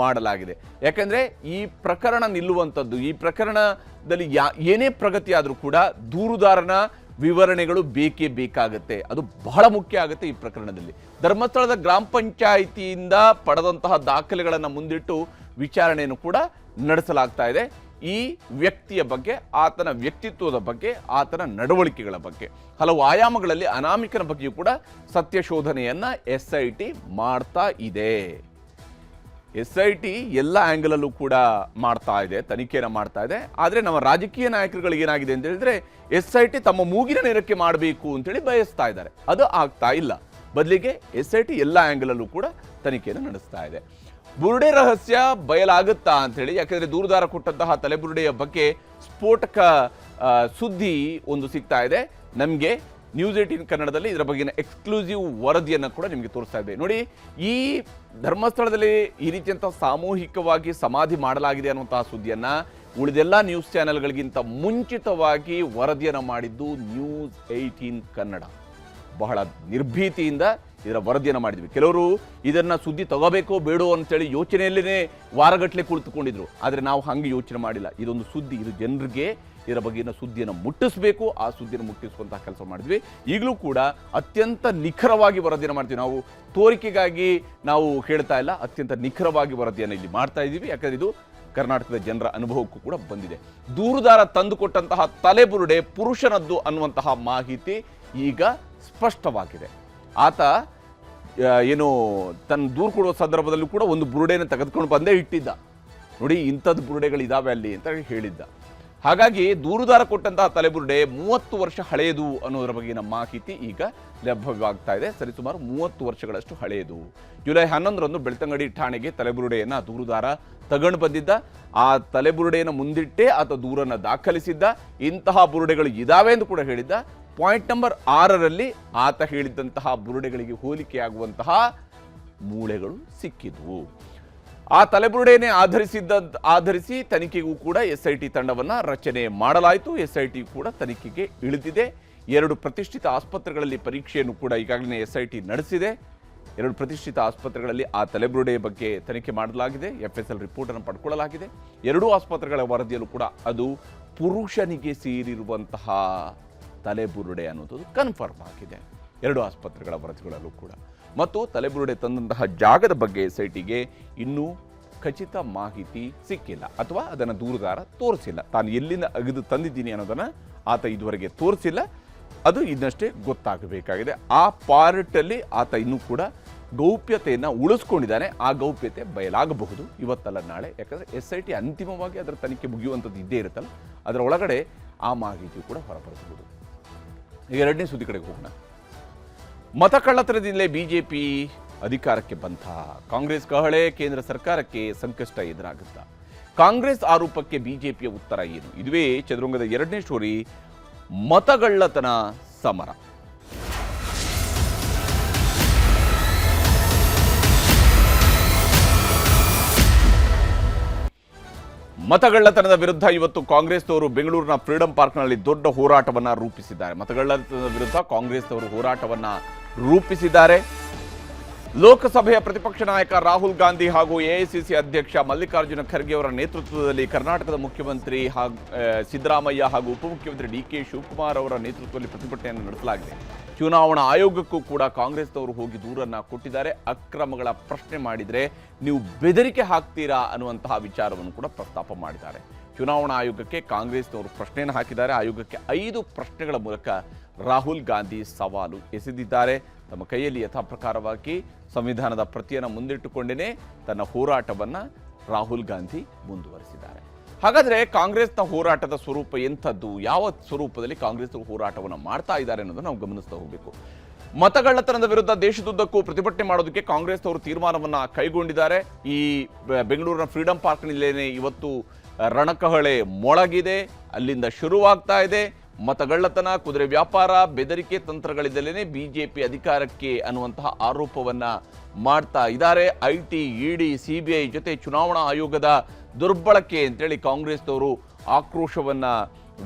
ಮಾಡಲಾಗಿದೆ. ಯಾಕಂದ್ರೆ ಈ ಪ್ರಕರಣ ನಿಲ್ಲುವಂಥದ್ದು, ಈ ಪ್ರಕರಣದಲ್ಲಿ ಏನೇ ಪ್ರಗತಿ ಆದರೂ ಕೂಡ ದೂರುದಾರನ ವಿವರಣೆಗಳು ಬೇಕೇ ಬೇಕಾಗುತ್ತೆ. ಅದು ಬಹಳ ಮುಖ್ಯ ಆಗುತ್ತೆ ಈ ಪ್ರಕರಣದಲ್ಲಿ. ಧರ್ಮಸ್ಥಳದ ಗ್ರಾಮ ಪಂಚಾಯಿತಿಯಿಂದ ಪಡೆದಂತಹ ದಾಖಲೆಗಳನ್ನು ಮುಂದಿಟ್ಟು ವಿಚಾರಣೆಯನ್ನು ಕೂಡ ನಡೆಸಲಾಗ್ತಾ ಇದೆ. ಈ ವ್ಯಕ್ತಿಯ ಬಗ್ಗೆ, ಆತನ ವ್ಯಕ್ತಿತ್ವದ ಬಗ್ಗೆ, ಆತನ ನಡವಳಿಕೆಗಳ ಬಗ್ಗೆ, ಹಲವು ಆಯಾಮಗಳಲ್ಲಿ ಅನಾಮಿಕನ ಬಗ್ಗೆಯೂ ಕೂಡ ಸತ್ಯ ಶೋಧನೆಯನ್ನ SIT ಮಾಡ್ತಾ ಇದೆ. SIT ಎಲ್ಲ ಆ್ಯಂಗಲಲ್ಲೂ ಕೂಡ ಮಾಡ್ತಾ ಇದೆ, ತನಿಖೆಯನ್ನು ಮಾಡ್ತಾ ಇದೆ. ಆದರೆ ನಮ್ಮ ರಾಜಕೀಯ ನಾಯಕರುಗಳಿಗೆ ಏನಾಗಿದೆ ಅಂತ ಹೇಳಿದ್ರೆ SIT ತಮ್ಮ ಮೂಗಿನ ನೇರಕ್ಕೆ ಮಾಡಬೇಕು ಅಂತೇಳಿ ಬಯಸ್ತಾ ಇದ್ದಾರೆ. ಅದು ಆಗ್ತಾ ಇಲ್ಲ. ಬದಲಿಗೆ SIT ಎಲ್ಲ ಆ್ಯಂಗಲಲ್ಲೂ ಕೂಡ ತನಿಖೆಯನ್ನು ನಡೆಸ್ತಾ ಇದೆ. ಬುರುಡೆ ರಹಸ್ಯ ಬಯಲಾಗುತ್ತಾ ಅಂತೇಳಿ, ಯಾಕಂದರೆ ದೂರುದಾರ ಕೊಟ್ಟಂತಹ ತಲೆಬುರುಡೆಯ ಬಗ್ಗೆ ಸ್ಫೋಟಕ ಸುದ್ದಿ ಒಂದು ಸಿಗ್ತಾ ಇದೆ ನಮಗೆ. ನ್ಯೂಸ್ 18 ಕನ್ನಡದಲ್ಲಿ ಇದರ ಬಗ್ಗೆನ ಎಕ್ಸ್ಕ್ಲೂಸಿವ್ ವರದಿಯನ್ನು ಕೂಡ ನಿಮಗೆ ತೋರಿಸ್ತಾ ಇದೆ. ನೋಡಿ, ಈ ಧರ್ಮಸ್ಥಳದಲ್ಲಿ ಈ ರೀತಿಯಂಥ ಸಾಮೂಹಿಕವಾಗಿ ಸಮಾಧಿ ಮಾಡಲಾಗಿದೆ ಅನ್ನುವಂತಹ ಸುದ್ದಿಯನ್ನು ಉಳಿದೆಲ್ಲ ನ್ಯೂಸ್ ಚಾನೆಲ್ಗಳಿಗಿಂತ ಮುಂಚಿತವಾಗಿ ವರದಿಯನ್ನು ಮಾಡಿದ್ದು ನ್ಯೂಸ್ 18 ಕನ್ನಡ. ಬಹಳ ನಿರ್ಭೀತಿಯಿಂದ ಇದರ ವರದಿಯನ್ನು ಮಾಡಿದ್ವಿ. ಕೆಲವರು ಇದನ್ನು ಸುದ್ದಿ ತಗೋಬೇಕೋ ಬೇಡೋ ಅಂತೇಳಿ ಯೋಚನೆಯಲ್ಲೇ ವಾರಗಟ್ಟಲೆ ಕುಳಿತುಕೊಂಡಿದ್ರು. ಆದರೆ ನಾವು ಹಾಗೆ ಯೋಚನೆ ಮಾಡಿಲ್ಲ. ಇದೊಂದು ಸುದ್ದಿ, ಇದು ಜನರಿಗೆ ಇದರ ಬಗ್ಗೆನ ಸುದ್ದಿಯನ್ನು ಮುಟ್ಟಿಸಬೇಕು, ಆ ಸುದ್ದಿಯನ್ನು ಮುಟ್ಟಿಸುವಂತಹ ಕೆಲಸ ಮಾಡಿದ್ವಿ. ಈಗಲೂ ಕೂಡ ಅತ್ಯಂತ ನಿಖರವಾಗಿ ವರದಿಯನ್ನು ಮಾಡ್ತೀವಿ. ನಾವು ತೋರಿಕೆಗಾಗಿ ನಾವು ಹೇಳ್ತಾ ಇಲ್ಲ, ಅತ್ಯಂತ ನಿಖರವಾಗಿ ವರದಿಯನ್ನು ಇಲ್ಲಿ ಮಾಡ್ತಾ ಇದ್ದೀವಿ. ಯಾಕಂದರೆ ಇದು ಕರ್ನಾಟಕದ ಜನರ ಅನುಭವಕ್ಕೂ ಕೂಡ ಬಂದಿದೆ. ದೂರುದಾರ ತಂದುಕೊಟ್ಟಂತಹ ತಲೆಬುರುಡೆ ಪುರುಷನದ್ದು ಅನ್ನುವಂತಹ ಮಾಹಿತಿ ಈಗ ಸ್ಪಷ್ಟವಾಗಿದೆ. ಆತ ಏನು ತನ್ನ ದೂರು ಕೊಡುವ ಸಂದರ್ಭದಲ್ಲೂ ಕೂಡ ಒಂದು ಬುರುಡೆಯನ್ನು ತೆಗೆದುಕೊಂಡು ಬಂದೇ ಇಟ್ಟಿದ್ದ. ನೋಡಿ, ಇಂಥದ್ದು ಬುರುಡೆಗಳಿದ್ದಾವೆ ಅಲ್ಲಿ ಅಂತ ಹೇಳಿದ್ದ. ಹಾಗಾಗಿ ದೂರುದಾರ ಕೊಟ್ಟಂತಹ ತಲೆಬುರುಡೆ 30 ವರ್ಷ ಹಳೆಯದು ಅನ್ನೋದರ ಬಗೆಗಿನ ಮಾಹಿತಿ ಈಗ ಲಭ್ಯವಾಗ್ತಾ ಇದೆ. ಸರಿಸುಮಾರು 30 ವರ್ಷಗಳಷ್ಟು ಹಳೆಯದು. ಜುಲೈ 11ರಂದು ಬೆಳ್ತಂಗಡಿ ಠಾಣೆಗೆ ತಲೆಬುರುಡೆಯನ್ನು ದೂರುದಾರ ತಗೊಂಡು ಬಂದಿದ್ದ. ಆ ತಲೆಬುರುಡೆಯನ್ನು ಮುಂದಿಟ್ಟೇ ಆತ ದೂರನ್ನು ದಾಖಲಿಸಿದ್ದ. ಇಂತಹ ಬುರುಡೆಗಳು ಇದಾವೆ ಎಂದು ಕೂಡ ಹೇಳಿದ್ದ. ಪಾಯಿಂಟ್ ನಂಬರ್ 6ರಲ್ಲಿ ಆತ ಹೇಳಿದ್ದಂತಹ ಬುರುಡೆಗಳಿಗೆ ಹೋಲಿಕೆಯಾಗುವಂತಹ ಮೂಳೆಗಳು ಸಿಕ್ಕಿದ್ವು. ಆ ತಲೆಬುರುಡೆಯನ್ನೇ ಆಧರಿಸಿ ತನಿಖೆಗೂ ಕೂಡ SIT ತಂಡವನ್ನು ರಚನೆ ಮಾಡಲಾಯಿತು. SIT ಕೂಡ ತನಿಖೆಗೆ ಇಳಿದಿದೆ. 2 ಪ್ರತಿಷ್ಠಿತ ಆಸ್ಪತ್ರೆಗಳಲ್ಲಿ ಪರೀಕ್ಷೆಯನ್ನು ಕೂಡ ಈಗಾಗಲೇ SIT ನಡೆಸಿದೆ. 2 ಪ್ರತಿಷ್ಠಿತ ಆಸ್ಪತ್ರೆಗಳಲ್ಲಿ ಆ ತಲೆಬುರುಡೆಯ ಬಗ್ಗೆ ತನಿಖೆ ಮಾಡಲಾಗಿದೆ. FSL ರಿಪೋರ್ಟ್ ಅನ್ನು ಪಡ್ಕೊಳ್ಳಲಾಗಿದೆ. 2 ಆಸ್ಪತ್ರೆಗಳ ವರದಿಯಲ್ಲೂ ಕೂಡ ಅದು ಪುರುಷನಿಗೆ ಸೇರಿರುವಂತಹ ತಲೆಬುರುಡೆ ಅನ್ನೋದು ಕನ್ಫರ್ಮ್ ಆಗಿದೆ. 2 ಆಸ್ಪತ್ರೆಗಳ ವರದಿಗಳಲ್ಲೂ ಕೂಡ. ಮತ್ತು ತಲೆಬುರುಡೆ ತಂದಂತಹ ಜಾಗದ ಬಗ್ಗೆ SITಗೆ ಇನ್ನೂ ಖಚಿತ ಮಾಹಿತಿ ಸಿಕ್ಕಿಲ್ಲ, ಅಥವಾ ಅದನ್ನು ದೂರುದಾರ ತೋರಿಸಿಲ್ಲ. ತಾನು ಎಲ್ಲಿಂದ ಅಗೆದು ತಂದಿದ್ದೀನಿ ಅನ್ನೋದನ್ನು ಆತ ಇದುವರೆಗೆ ತೋರಿಸಿಲ್ಲ. ಅದು ಇನ್ನಷ್ಟೇ ಗೊತ್ತಾಗಬೇಕಾಗಿದೆ. ಆ ಪಾರ್ಟಲ್ಲಿ ಆತ ಇನ್ನೂ ಕೂಡ ಗೌಪ್ಯತೆಯನ್ನು ಉಳಿಸ್ಕೊಂಡಿದ್ದಾನೆ. ಆ ಗೌಪ್ಯತೆ ಬಯಲಾಗಬಹುದು ಇವತ್ತಲ್ಲ ನಾಳೆ. ಯಾಕಂದರೆ SIT ಅಂತಿಮವಾಗಿ ಅದರ ತನಿಖೆ ಮುಗಿಯುವಂಥದ್ದು ಇದ್ದೇ ಇರುತ್ತಲ್ಲ, ಅದರ ಒಳಗಡೆ ಆ ಮಾಹಿತಿಯು ಕೂಡ ಹೊರಬರಬಹುದು. ಈಗ 2ನೇ ಸುದ್ದಿ ಕಡೆಗೆ ಹೋಗೋಣ. ಮತಕಳ್ಳತನದಿಂದಲೇ BJP ಅಧಿಕಾರಕ್ಕೆ ಬಂತ, ಕಾಂಗ್ರೆಸ್ ಕಹಳೆ, ಕೇಂದ್ರ ಸರ್ಕಾರಕ್ಕೆ ಸಂಕಷ್ಟ ಎದುರಾಗುತ್ತಾ? ಕಾಂಗ್ರೆಸ್ ಆರೋಪಕ್ಕೆ BJPಯ ಉತ್ತರ ಏನು? ಇದುವೇ ಚದುರಂಗದ 2ನೇ ಸ್ಟೋರಿ, ಮತಗಳ್ಳತನ ಸಮರ. ಮತಗಳ್ಳತನದ ವಿರುದ್ಧ ಇವತ್ತು ಕಾಂಗ್ರೆಸ್ನವರು ಬೆಂಗಳೂರಿನ ಫ್ರೀಡಂ ಪಾರ್ಕ್ನಲ್ಲಿ ದೊಡ್ಡ ಹೋರಾಟವನ್ನ ರೂಪಿಸಿದ್ದಾರೆ. ಮತಗಳ್ಳತನದ ವಿರುದ್ಧ ಕಾಂಗ್ರೆಸ್ನವರು ಹೋರಾಟವನ್ನ ರೂಪಿಸಿದ್ದಾರೆ. ಲೋಕಸಭೆಯ ಪ್ರತಿಪಕ್ಷ ನಾಯಕ ರಾಹುಲ್ ಗಾಂಧಿ ಹಾಗೂ AICC ಅಧ್ಯಕ್ಷ ಮಲ್ಲಿಕಾರ್ಜುನ ಖರ್ಗೆ ಅವರ ನೇತೃತ್ವದಲ್ಲಿ ಕರ್ನಾಟಕದ ಮುಖ್ಯಮಂತ್ರಿ ಸಿದ್ದರಾಮಯ್ಯ ಹಾಗೂ ಉಪಮುಖ್ಯಮಂತ್ರಿ DK ಶಿವಕುಮಾರ್ ಅವರ ನೇತೃತ್ವದಲ್ಲಿ ಪ್ರತಿಭಟನೆಯನ್ನು ನಡೆಸಲಾಗಿದೆ. ಚುನಾವಣಾ ಆಯೋಗಕ್ಕೂ ಕೂಡ ಕಾಂಗ್ರೆಸ್ನವರು ಹೋಗಿ ದೂರನ್ನು ಕೊಟ್ಟಿದ್ದಾರೆ. ಅಕ್ರಮಗಳ ಪ್ರಶ್ನೆ ಮಾಡಿದರೆ ನೀವು ಬೆದರಿಕೆ ಹಾಕ್ತೀರಾ ಅನ್ನುವಂತಹ ವಿಚಾರವನ್ನು ಕೂಡ ಪ್ರಸ್ತಾಪ ಮಾಡಿದ್ದಾರೆ. ಚುನಾವಣಾ ಆಯೋಗಕ್ಕೆ ಕಾಂಗ್ರೆಸ್ನವರು ಪ್ರಶ್ನೆಯನ್ನು ಹಾಕಿದ್ದಾರೆ. ಆಯೋಗಕ್ಕೆ 5 ಪ್ರಶ್ನೆಗಳ ಮೂಲಕ ರಾಹುಲ್ ಗಾಂಧಿ ಸವಾಲು ಎಸೆದಿದ್ದಾರೆ. ತಮ್ಮ ಕೈಯಲ್ಲಿ ಯಥಾಪ್ರಕಾರವಾಗಿ ಸಂವಿಧಾನದ ಪ್ರತಿಯನ್ನು ಮುಂದಿಟ್ಟುಕೊಂಡೇ ತನ್ನ ಹೋರಾಟವನ್ನು ರಾಹುಲ್ ಗಾಂಧಿ ಮುಂದುವರೆಸಿದ್ದಾರೆ. ಹಾಗಾದರೆ ಕಾಂಗ್ರೆಸ್ನ ಹೋರಾಟದ ಸ್ವರೂಪ ಎಂಥದ್ದು? ಯಾವ ಸ್ವರೂಪದಲ್ಲಿ ಕಾಂಗ್ರೆಸ್ ಹೋರಾಟವನ್ನು ಮಾಡ್ತಾ ಇದ್ದಾರೆ ಅನ್ನೋದನ್ನು ನಾವು ಗಮನಿಸ್ತಾ ಹೋಗಬೇಕು. ಮತಗಳ್ಳತನದ ವಿರುದ್ಧ ದೇಶದುದ್ದಕ್ಕೂ ಪ್ರತಿಭಟನೆ ಮಾಡೋದಕ್ಕೆ ಕಾಂಗ್ರೆಸ್ನವರು ತೀರ್ಮಾನವನ್ನು ಕೈಗೊಂಡಿದ್ದಾರೆ. ಈ ಬೆಂಗಳೂರಿನ ಫ್ರೀಡಂ ಪಾರ್ಕ್ನಲ್ಲೇನೆ ಇವತ್ತು ರಣಕಹಳೆ ಮೊಳಗಿದೆ. ಅಲ್ಲಿಂದ ಶುರುವಾಗ್ತಾ ಇದೆ. ಮತಗಳ್ಳತನ, ಕುದುರೆ ವ್ಯಾಪಾರ, ಬೆದರಿಕೆ ತಂತ್ರಗಳಿಂದಲೇ BJP ಅಧಿಕಾರಕ್ಕೆ ಅನ್ನುವಂತಹ ಆರೋಪವನ್ನ ಮಾಡ್ತಾ ಇದ್ದಾರೆ. IT, ED, CBI ಜೊತೆ ಚುನಾವಣಾ ಆಯೋಗದ ದುರ್ಬಳಕೆ ಅಂತೇಳಿ ಕಾಂಗ್ರೆಸ್ನವರು ಆಕ್ರೋಶವನ್ನ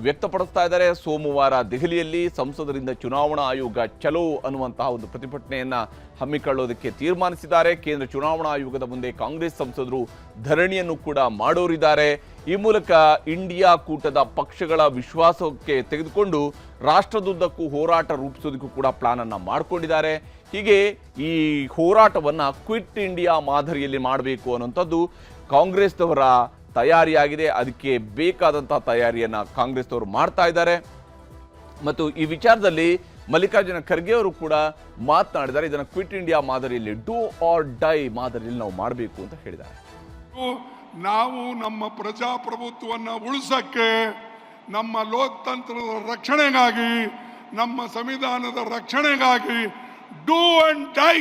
ವ್ಯಕ್ತಪಡಿಸ್ತಾ ಇದ್ದಾರೆ. ಸೋಮವಾರ ದೆಹಲಿಯಲ್ಲಿ ಸಂಸದರಿಂದ ಚುನಾವಣಾ ಆಯೋಗ ಚಲೋ ಅನ್ನುವಂತಹ ಒಂದು ಪ್ರತಿಭಟನೆಯನ್ನ ಹಮ್ಮಿಕೊಳ್ಳೋದಕ್ಕೆ ತೀರ್ಮಾನಿಸಿದ್ದಾರೆ. ಕೇಂದ್ರ ಚುನಾವಣಾ ಆಯೋಗದ ಮುಂದೆ ಕಾಂಗ್ರೆಸ್ ಸಂಸದರು ಧರಣಿಯನ್ನು ಕೂಡ ಮಾಡೋರಿದ್ದಾರೆ. ಈ ಮೂಲಕ ಇಂಡಿಯಾ ಕೂಟದ ಪಕ್ಷಗಳ ವಿಶ್ವಾಸಕ್ಕೆ ತೆಗೆದುಕೊಂಡು ರಾಷ್ಟ್ರದುದ್ದಕ್ಕೂ ಹೋರಾಟ ರೂಪಿಸೋದಕ್ಕೂ ಕೂಡ ಪ್ಲಾನ್ ಅನ್ನ ಮಾಡಿಕೊಂಡಿದ್ದಾರೆ. ಹೀಗೆ ಈ ಹೋರಾಟವನ್ನ ಕ್ವಿಟ್ ಇಂಡಿಯಾ ಮಾದರಿಯಲ್ಲಿ ಮಾಡಬೇಕು ಅನ್ನುವಂಥದ್ದು ಕಾಂಗ್ರೆಸ್ನವರ ತಯಾರಿಯಾಗಿದೆ. ಅದಕ್ಕೆ ಬೇಕಾದಂತಹ ತಯಾರಿಯನ್ನು ಕಾಂಗ್ರೆಸ್ನವರು ಮಾಡ್ತಾ ಇದ್ದಾರೆ. ಮತ್ತು ಈ ವಿಚಾರದಲ್ಲಿ ಮಲ್ಲಿಕಾರ್ಜುನ ಖರ್ಗೆ ಅವರು ಕೂಡ ಮಾತನಾಡಿದ್ದಾರೆ. ಇದನ್ನು ಕ್ವಿಟ್ ಇಂಡಿಯಾ ಮಾದರಿಯಲ್ಲಿ, ಡೂ ಆರ್ ಡೈ ಮಾದರಿಯಲ್ಲಿ ನಾವು ಮಾಡಬೇಕು ಅಂತ ಹೇಳಿದ್ದಾರೆ. ನಾವು ನಮ್ಮ ಪ್ರಜಾಪ್ರಭುತ್ವವನ್ನು ಉಳಿಸಕ್ಕೆ, ನಮ್ಮ ಲೋಕತಂತ್ರದ ರಕ್ಷಣೆಗಾಗಿ, ನಮ್ಮ ಸಂವಿಧಾನದ ರಕ್ಷಣೆಗಾಗಿ ಡೂ ಅಂಡ್ ಡೈ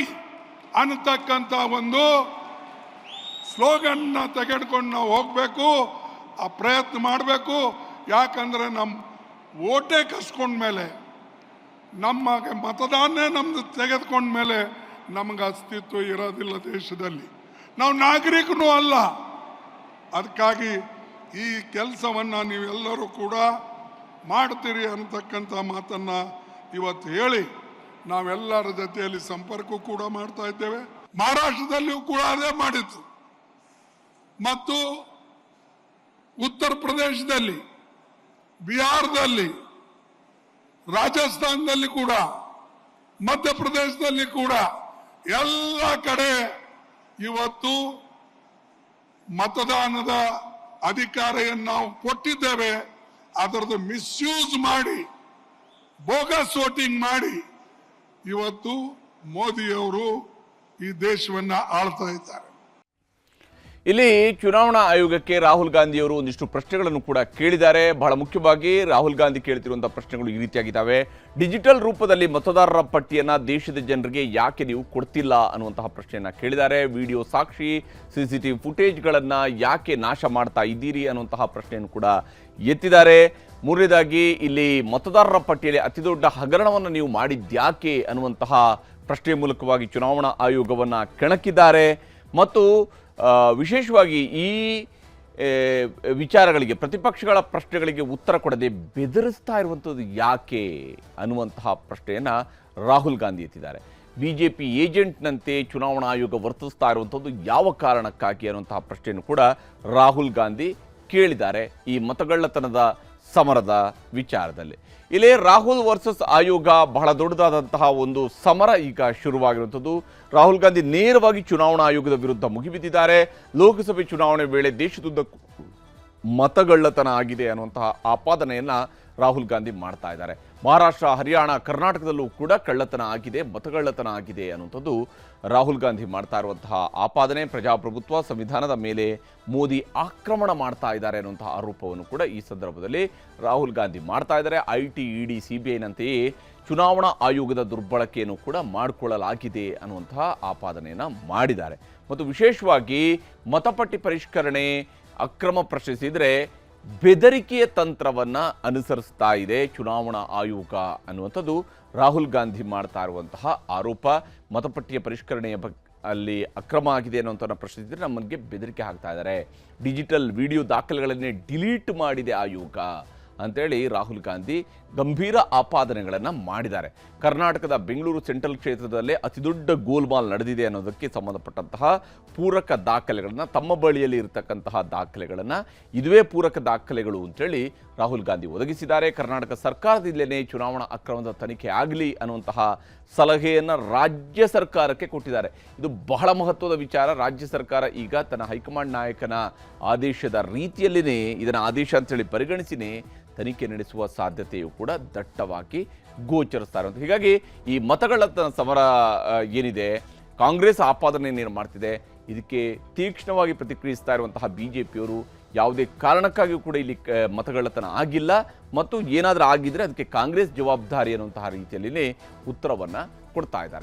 ಅನ್ನತಕ್ಕಂಥ ಒಂದು ಸ್ಲೋಗನ್ನ ತೆಗೆದುಕೊಂಡು ನಾವು ಹೋಗಬೇಕು, ಆ ಪ್ರಯತ್ನ ಮಾಡಬೇಕು. ಯಾಕಂದರೆ ನಮ್ಮ ಓಟೇ ಕಸ್ಕೊಂಡ್ಮೇಲೆ, ನಮಗೆ ಮತದಾನೇ ನಮ್ದು ತೆಗೆದುಕೊಂಡ್ಮೇಲೆ ನಮಗೆ ಅಸ್ತಿತ್ವ ಇರೋದಿಲ್ಲ ದೇಶದಲ್ಲಿ. ನಾವು ನಾಗರಿಕನೂ ಅಲ್ಲ. ಅದಕ್ಕಾಗಿ ಈ ಕೆಲಸವನ್ನು ನೀವೆಲ್ಲರೂ ಕೂಡ ಮಾಡ್ತೀರಿ ಅನ್ನತಕ್ಕಂಥ ಮಾತನ್ನು ಇವತ್ತು ಹೇಳಿ ನಾವೆಲ್ಲರ ಜೊತೆಯಲ್ಲಿ ಸಂಪರ್ಕ ಕೂಡ ಮಾಡ್ತಾ ಇದ್ದೇವೆ. ಮಹಾರಾಷ್ಟ್ರದಲ್ಲಿಯೂ ಕೂಡ ಅದೇ ಮಾಡಿತ್ತು, ಮತ್ತು ಉತ್ತರ ಪ್ರದೇಶದಲ್ಲಿ, ಬಿಹಾರದಲ್ಲಿ, ರಾಜಸ್ಥಾನದಲ್ಲಿ ಕೂಡ, ಮಧ್ಯಪ್ರದೇಶದಲ್ಲಿ ಕೂಡ ಎಲ್ಲ ಕಡೆ ಇವತ್ತು ಮತದಾನದ ಅಧಿಕಾರವನ್ನು ನಾವು ಕೊಟ್ಟಿದ್ದೇವೆ. ಅದರದ್ದು ಮಿಸ್ಯೂಸ್ ಮಾಡಿ, ಬೋಗಸ್ ವೋಟಿಂಗ್ ಮಾಡಿ ಇವತ್ತು ಮೋದಿಯವರು ಈ ದೇಶವನ್ನ ಆಳ್ತಾ ಇದ್ದಾರೆ. ಇಲ್ಲಿ ಚುನಾವಣಾ ಆಯೋಗಕ್ಕೆ ರಾಹುಲ್ ಗಾಂಧಿಯವರು ಒಂದಿಷ್ಟು ಪ್ರಶ್ನೆಗಳನ್ನು ಕೂಡ ಕೇಳಿದ್ದಾರೆ. ಬಹಳ ಮುಖ್ಯವಾಗಿ ರಾಹುಲ್ ಗಾಂಧಿ ಕೇಳ್ತಿರುವಂತಹ ಪ್ರಶ್ನೆಗಳು ಈ ರೀತಿಯಾಗಿದ್ದಾವೆ. ಡಿಜಿಟಲ್ ರೂಪದಲ್ಲಿ ಮತದಾರರ ಪಟ್ಟಿಯನ್ನ ದೇಶದ ಜನರಿಗೆ ಯಾಕೆ ನೀವು ಕೊಡ್ತಿಲ್ಲ ಅನ್ನುವಂತಹ ಪ್ರಶ್ನೆಯನ್ನ ಕೇಳಿದ್ದಾರೆ. ವಿಡಿಯೋ ಸಾಕ್ಷಿ, ಸಿಸಿಟಿವಿ ಫುಟೇಜ್ಗಳನ್ನ ಯಾಕೆ ನಾಶ ಮಾಡ್ತಾ ಇದ್ದೀರಿ ಅನ್ನುವಂತಹ ಪ್ರಶ್ನೆಯನ್ನು ಕೂಡ ಎತ್ತಿದ್ದಾರೆ. ಮೂರನೇದಾಗಿ ಇಲ್ಲಿ ಮತದಾರರ ಪಟ್ಟಿಯಲ್ಲಿ ಅತಿದೊಡ್ಡ ಹಗರಣವನ್ನು ನೀವು ಮಾಡಿದ್ಯಾಕೆ ಅನ್ನುವಂತಹ ಪ್ರಶ್ನೆ ಮೂಲಕವಾಗಿ ಚುನಾವಣಾ ಆಯೋಗವನ್ನು ಕೆಣಕಿದ್ದಾರೆ. ಮತ್ತು ವಿಶೇಷವಾಗಿ ಈ ವಿಚಾರಗಳಿಗೆ, ಪ್ರತಿಪಕ್ಷಗಳ ಪ್ರಶ್ನೆಗಳಿಗೆ ಉತ್ತರ ಕೊಡದೆ ಬೆದರಿಸ್ತಾ ಇರುವಂಥದ್ದು ಯಾಕೆ ಅನ್ನುವಂತಹ ಪ್ರಶ್ನೆಯನ್ನು ರಾಹುಲ್ ಗಾಂಧಿ ಎತ್ತಿದ್ದಾರೆ. ಬಿಜೆಪಿ ಏಜೆಂಟ್ನಂತೆ ಚುನಾವಣಾ ಆಯೋಗ ವರ್ತಿಸ್ತಾ ಇರುವಂಥದ್ದು ಯಾವ ಕಾರಣಕ್ಕಾಗಿ ಅನ್ನುವಂತಹ ಪ್ರಶ್ನೆಯನ್ನು ಕೂಡ ರಾಹುಲ್ ಗಾಂಧಿ ಕೇಳಿದ್ದಾರೆ ಈ ಮತಗಳ್ಳತನದ ಸಮರದ ವಿಚಾರದಲ್ಲಿ. ಇಲ್ಲೇ ರಾಹುಲ್ ವರ್ಸಸ್ ಆಯೋಗ ಬಹಳ ದೊಡ್ಡದಾದಂತಹ ಒಂದು ಸಮರ ಈಗ ಶುರುವಾಗಿರುವಂಥದ್ದು. ರಾಹುಲ್ ಗಾಂಧಿ ನೇರವಾಗಿ ಚುನಾವಣಾ ಆಯೋಗದ ವಿರುದ್ಧ ಮುಗಿಬಿದ್ದಿದ್ದಾರೆ. ಲೋಕಸಭೆ ಚುನಾವಣೆ ವೇಳೆ ದೇಶದುದ್ದಕ್ಕೂ ಮತಗಳ್ಳತನ ಆಗಿದೆ ಅನ್ನುವಂತಹ ಆಪಾದನೆಯನ್ನು ರಾಹುಲ್ ಗಾಂಧಿ ಮಾಡ್ತಾ ಇದ್ದಾರೆ. ಮಹಾರಾಷ್ಟ್ರ, ಹರಿಯಾಣ, ಕರ್ನಾಟಕದಲ್ಲೂ ಕೂಡ ಕಳ್ಳತನ ಆಗಿದೆ, ಮತಗಳ್ಳತನ ಆಗಿದೆ ಅನ್ನುವಂಥದ್ದು ರಾಹುಲ್ ಗಾಂಧಿ ಮಾಡ್ತಾ ಇರುವಂತಹ ಆಪಾದನೆ. ಪ್ರಜಾಪ್ರಭುತ್ವ, ಸಂವಿಧಾನದ ಮೇಲೆ ಮೋದಿ ಆಕ್ರಮಣ ಮಾಡ್ತಾ ಇದ್ದಾರೆ ಅನ್ನುವಂತಹ ಆರೋಪವನ್ನು ಕೂಡ ಈ ಸಂದರ್ಭದಲ್ಲಿ ರಾಹುಲ್ ಗಾಂಧಿ ಮಾಡ್ತಾ ಇದ್ದಾರೆ. ಐಟಿ, ಇಡಿ, ಸಿಬಿಐನಂತೆಯೇ ಚುನಾವಣಾ ಆಯೋಗದ ದುರ್ಬಳಕೆಯನ್ನು ಕೂಡ ಮಾಡಿಕೊಳ್ಳಲಾಗಿದೆ ಅನ್ನುವಂತಹ ಆಪಾದನೆಯನ್ನು ಮಾಡಿದ್ದಾರೆ. ಮತ್ತು ವಿಶೇಷವಾಗಿ ಮತಪಟ್ಟಿ ಪರಿಷ್ಕರಣೆ ಅಕ್ರಮ ಪ್ರಶ್ನಿಸಿದರೆ ಬೆದರಿಕೆಯ ತಂತ್ರವನ್ನು ಅನುಸರಿಸ್ತಾ ಇದೆ ಚುನಾವಣಾ ಆಯೋಗ ಅನ್ನುವಂಥದ್ದು ರಾಹುಲ್ ಗಾಂಧಿ ಮಾಡ್ತಾ ಇರುವಂತಹ ಆರೋಪ. ಮತಪಟ್ಟಿಯ ಪರಿಷ್ಕರಣೆಯ ಅಲ್ಲಿ ಅಕ್ರಮ ಆಗಿದೆ ಅನ್ನೋಂಥನ್ನು ಪ್ರಶ್ನಿಸಿದರೆ ನಮಗೆ ಬೆದರಿಕೆ ಹಾಕ್ತಾ ಇದ್ದಾರೆ. ಡಿಜಿಟಲ್ ವಿಡಿಯೋ ದಾಖಲೆಗಳನ್ನೇ ಡಿಲೀಟ್ ಮಾಡಿದೆ ಆಯೋಗ ಅಂತೇಳಿ ರಾಹುಲ್ ಗಾಂಧಿ ಗಂಭೀರ ಆಪಾದನೆಗಳನ್ನು ಮಾಡಿದ್ದಾರೆ. ಕರ್ನಾಟಕದ ಬೆಂಗಳೂರು ಸೆಂಟ್ರಲ್ ಕ್ಷೇತ್ರದಲ್ಲೇ ಅತಿದೊಡ್ಡ ಗೋಲ್ಮಾಲ್ ನಡೆದಿದೆ ಅನ್ನೋದಕ್ಕೆ ಸಂಬಂಧಪಟ್ಟಂತಹ ಪೂರಕ ದಾಖಲೆಗಳನ್ನು, ತಮ್ಮ ಬಳಿಯಲ್ಲಿ ಇರತಕ್ಕಂತಹ ದಾಖಲೆಗಳನ್ನು, ಇದುವೇ ಪೂರಕ ದಾಖಲೆಗಳು ಅಂತೇಳಿ ರಾಹುಲ್ ಗಾಂಧಿ ಒದಗಿಸಿದ್ದಾರೆ. ಕರ್ನಾಟಕ ಸರ್ಕಾರದಿಂದಲೇ ಚುನಾವಣಾ ಅಕ್ರಮದ ತನಿಖೆ ಆಗಲಿ ಅನ್ನುವಂತಹ ಸಲಹೆಯನ್ನು ರಾಜ್ಯ ಸರ್ಕಾರಕ್ಕೆ ಕೊಟ್ಟಿದ್ದಾರೆ. ಇದು ಬಹಳ ಮಹತ್ವದ ವಿಚಾರ. ರಾಜ್ಯ ಸರ್ಕಾರ ಈಗ ತನ್ನ ಹೈಕಮಾಂಡ್ ನಾಯಕನ ಆದೇಶದ ರೀತಿಯಲ್ಲಿನೇ ಇದನ್ನು ಆದೇಶ ಅಂತೇಳಿ ಪರಿಗಣಿಸಿನೇ ತನಿಖೆ ನಡೆಸುವ ಸಾಧ್ಯತೆಯು ಕೂಡ ದಟ್ಟವಾಗಿ ಗೋಚರಿಸ್ತಾ ಇರುವಂಥ. ಹೀಗಾಗಿ ಈ ಮತಗಳ್ಳತನ ಸಮರ ಏನಿದೆ, ಕಾಂಗ್ರೆಸ್ ಆಪಾದನೆಯನ್ನು ಮಾಡ್ತಿದೆ, ಇದಕ್ಕೆ ತೀಕ್ಷ್ಣವಾಗಿ ಪ್ರತಿಕ್ರಿಯಿಸ್ತಾ ಇರುವಂತಹ ಬಿಜೆಪಿಯವರು ಯಾವುದೇ ಕಾರಣಕ್ಕಾಗಿಯೂ ಕೂಡ ಇಲ್ಲಿ ಮತಗಳ್ಳತನ ಆಗಿಲ್ಲ, ಮತ್ತು ಏನಾದರೂ ಆಗಿದ್ರೆ ಅದಕ್ಕೆ ಕಾಂಗ್ರೆಸ್ ಜವಾಬ್ದಾರಿ ಅನ್ನುವಂತಹ ರೀತಿಯಲ್ಲಿನೇ ಉತ್ತರವನ್ನು ಕೊಡ್ತಾ ಇದ್ದಾರೆ.